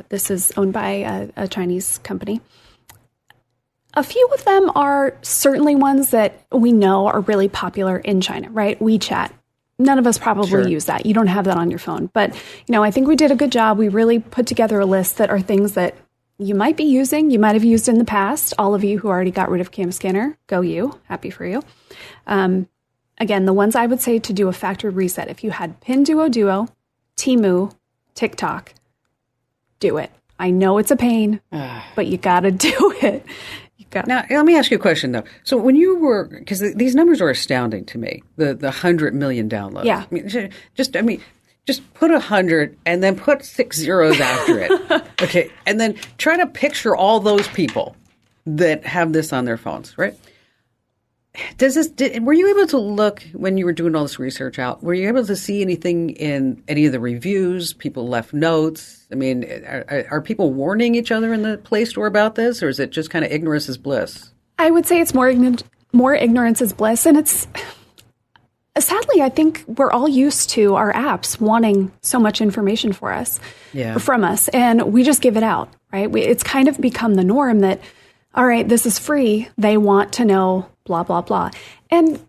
this is owned by a Chinese company. A few of them are certainly ones that we know are really popular in China, right? WeChat. None of us probably use that. You don't have that on your phone. But, I think we did a good job. We really put together a list that are things that you might be using, you might have used in the past. All of you who already got rid of Cam Scanner, go you. Happy for you. Again, the ones I would say to do a factory reset. If you had Pinduoduo, Temu, TikTok, do it. I know it's a pain, but you got to do it. Now, let me ask you a question, though. So when you were, because these numbers are astounding to me, the 100 million downloads. Yeah. Just put 100 and then put 6 zeros after it. Okay. And then try to picture all those people that have this on their phones, right? Were you able to look, when you were doing all this research out, were you able to see anything in any of the reviews? People left notes? I mean, are people warning each other in the Play Store about this, or is it just kind of ignorance is bliss? I would say it's more ignorance is bliss. And it's, sadly, I think we're all used to our apps wanting so much information from us, and we just give it out, right? It's kind of become the norm that, all right, this is free. They want to know blah, blah, blah. And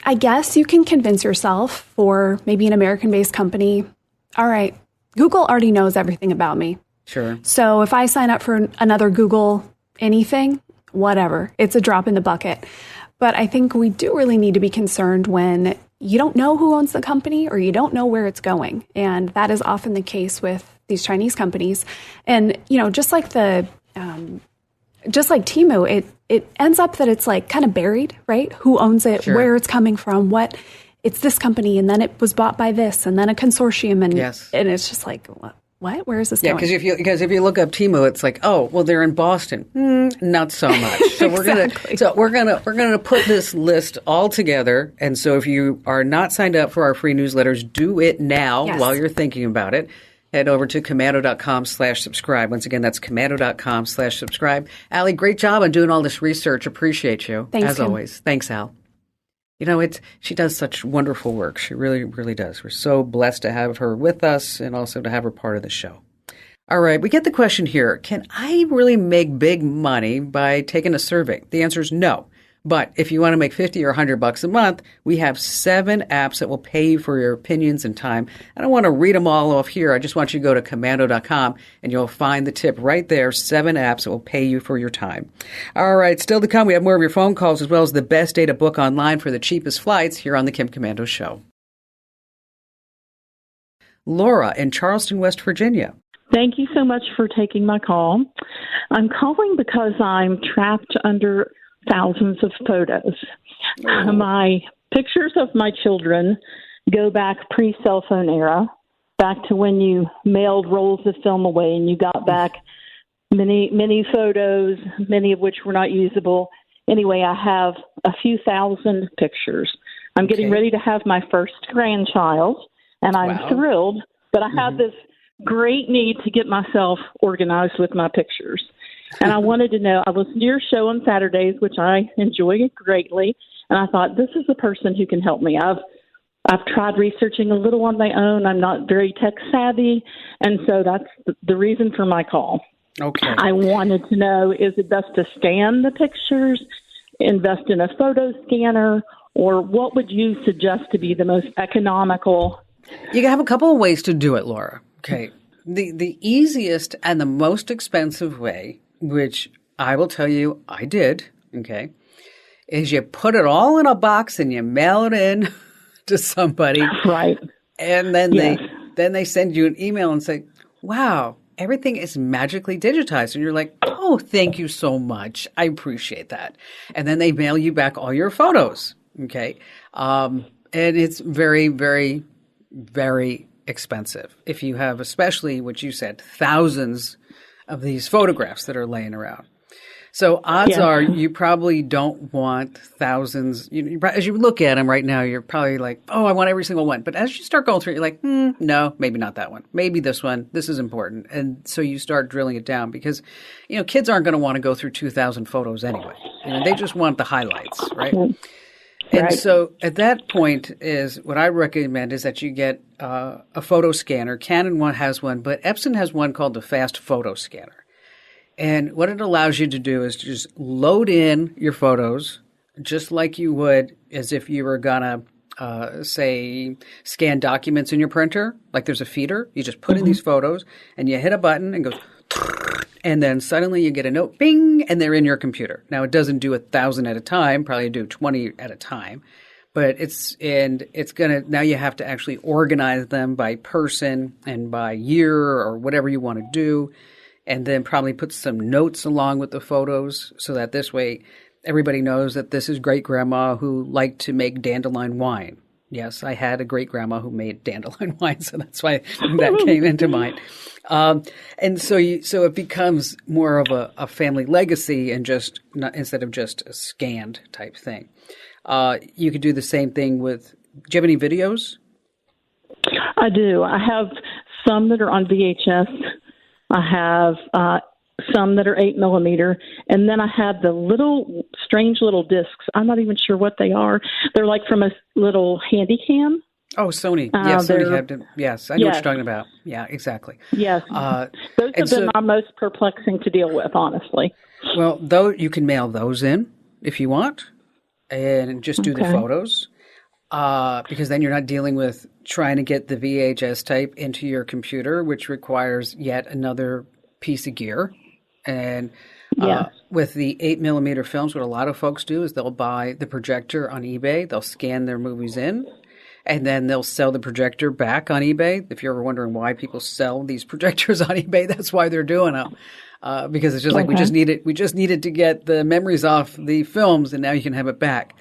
I guess you can convince yourself, for maybe an American-based company, all right, Google already knows everything about me. Sure. So if I sign up for another Google anything, whatever, it's a drop in the bucket. But I think we do really need to be concerned when you don't know who owns the company or you don't know where it's going. And that is often the case with these Chinese companies. And, just like Temu, it ends up that it's like kind of buried, right? Who owns it, where it's coming from, what, it's this company, and then it was bought by this, and then a consortium, and it's just like, what? Where is this going? Yeah, because if you look up Temu, it's like, oh, well, they're in Boston. Not so much. So we're gonna put this list all together. And so if you are not signed up for our free newsletters, do it now while you're thinking about it. Head over to commando.com/subscribe. Once again, that's commando.com/subscribe. Allie, great job on doing all this research. Appreciate you. Thanks, as always. Thanks, Al. She does such wonderful work. She really, really does. We're so blessed to have her with us and also to have her part of the show. All right, we get the question here. Can I really make big money by taking a survey? The answer is no. But if you want to make $50 or $100 a month, we have 7 apps that will pay you for your opinions and time. I don't want to read them all off here. I just want you to go to commando.com and you'll find the tip right there. 7 apps that will pay you for your time. All right, still to come, we have more of your phone calls as well as the best day to book online for the cheapest flights here on the Kim Komando Show. Laura in Charleston, West Virginia. Thank you so much for taking my call. I'm calling because I'm trapped under thousands of photos. My pictures of my children go back pre-cell phone era, back to when you mailed rolls of film away and you got back many photos, many of which were not usable. Anyway, I have a few thousand pictures. I'm getting ready to have my first grandchild, and I'm thrilled, but I have this great need to get myself organized with my pictures. And I wanted to know, I listen to your show on Saturdays, which I enjoy greatly, And I thought, this is the person who can help me. I've tried researching a little on my own. I'm not very tech savvy, and so that's the reason for my call. Okay. I wanted to know, is it best to scan the pictures, invest in a photo scanner, or what would you suggest to be the most economical? You have a couple of ways to do it, Laura. Okay. The easiest and the most expensive way, which I will tell you I did, okay, is you put it all in a box and you mail it in to somebody. Right. And then they send you an email and say, wow, everything is magically digitized. And you're like, oh, thank you so much. I appreciate that. And then they mail you back all your photos. Okay. And it's very, very, very expensive. If you have, especially what you said, thousands of these photographs that are laying around. So odds are you probably don't want thousands. As you look at them right now, you're probably like, oh, I want every single one. But as you start going through it, you're like, no, maybe not that one. Maybe this one. This is important. And so you start drilling it down because, kids aren't going to want to go through 2,000 photos anyway. They just want the highlights, right? And so at that point is what I recommend is that you get a photo scanner. Canon has one, but Epson has one called the Fast Photo Scanner. And what it allows you to do is to just load in your photos just like you would as if you were going to, say, scan documents in your printer. Like there's a feeder. You just put in these photos and you hit a button and goes, and then suddenly you get a note, bing, and they're in your computer. Now, it doesn't do 1,000 at a time, probably do 20 at a time. But now you have to actually organize them by person and by year or whatever you want to do. And then probably put some notes along with the photos so that this way everybody knows that this is great-grandma who liked to make dandelion wine. Yes, I had a great-grandma who made dandelion wine, so that's why that came into mind. And so it becomes more of a family legacy and instead of just a scanned type thing. You could do the same thing with – do you have any videos? I do. I have some that are on VHS. I have some that are 8mm, and then I have the strange little discs. I'm not even sure what they are. They're like from a little handy cam. Oh, Sony. Yes, Sony had them. Yes, I know what you're talking about. Yeah, exactly. Yes. Those have been my most perplexing to deal with, honestly. Well, though you can mail those in if you want and just do the photos. Because then you're not dealing with trying to get the VHS tape into your computer, which requires yet another piece of gear. And with the 8mm films, what a lot of folks do is they'll buy the projector on eBay. They'll scan their movies in, and then they'll sell the projector back on eBay. If you're ever wondering why people sell these projectors on eBay, that's why they're doing them. Because it's just like we just needed to get the memories off the films, and now you can have it back.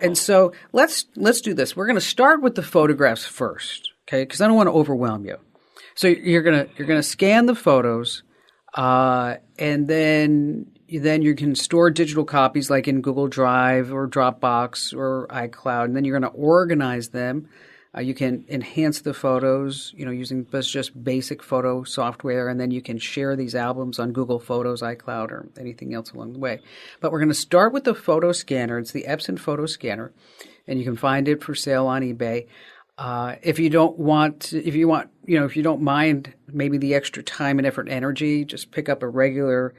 And so let's do this. We're going to start with the photographs first, okay? Because I don't want to overwhelm you. So you're gonna scan the photos, and then you can store digital copies like in Google Drive or Dropbox or iCloud, and then you're going to organize them. You can enhance the photos, using just basic photo software, and then you can share these albums on Google Photos, iCloud, or anything else along the way. But we're going to start with the photo scanner. It's the Epson photo scanner, and you can find it for sale on eBay. If you don't mind maybe the extra time and effort and energy, just pick up a regular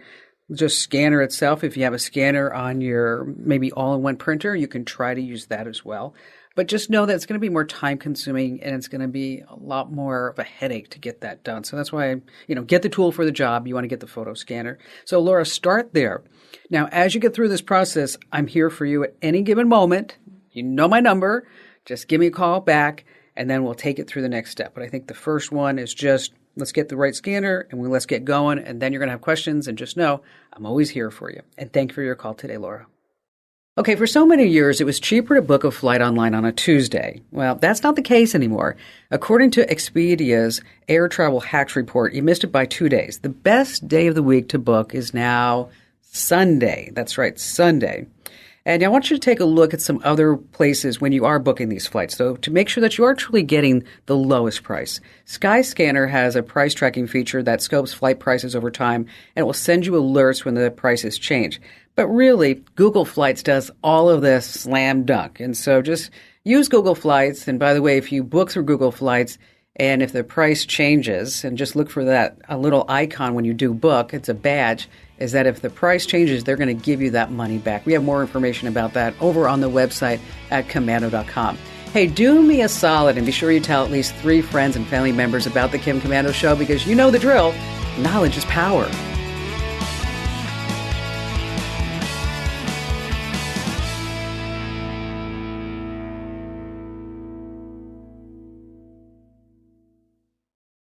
scanner itself. If you have a scanner on your maybe all-in-one printer, you can try to use that as well. But just know that it's going to be more time consuming and it's going to be a lot more of a headache to get that done. So that's why, get the tool for the job. You want to get the photo scanner. So Laura, start there. Now, as you get through this process, I'm here for you at any given moment. You know my number. Just give me a call back and then we'll take it through the next step. But I think the first one is just let's get the right scanner and let's get going. And then you're going to have questions and just know I'm always here for you. And thank you for your call today, Laura. Okay, for so many years, it was cheaper to book a flight online on a Tuesday. Well, that's not the case anymore. According to Expedia's Air Travel Hacks report, you missed it by 2 days. The best day of the week to book is now Sunday. That's right, Sunday. And I want you to take a look at some other places when you are booking these flights, though, to make sure that you are truly getting the lowest price. Skyscanner has a price tracking feature that scopes flight prices over time and will send you alerts when the prices change. But really, Google Flights does all of this slam dunk. And so just use Google Flights. And by the way, if you book through Google Flights and if the price changes, and just look for that a little icon when you do book, it's a badge, is that if the price changes, they're going to give you that money back. We have more information about that over on the website at Komando.com. Hey, do me a solid and be sure you tell at least 3 friends and family members about the Kim Komando Show, because you know the drill. Knowledge is power.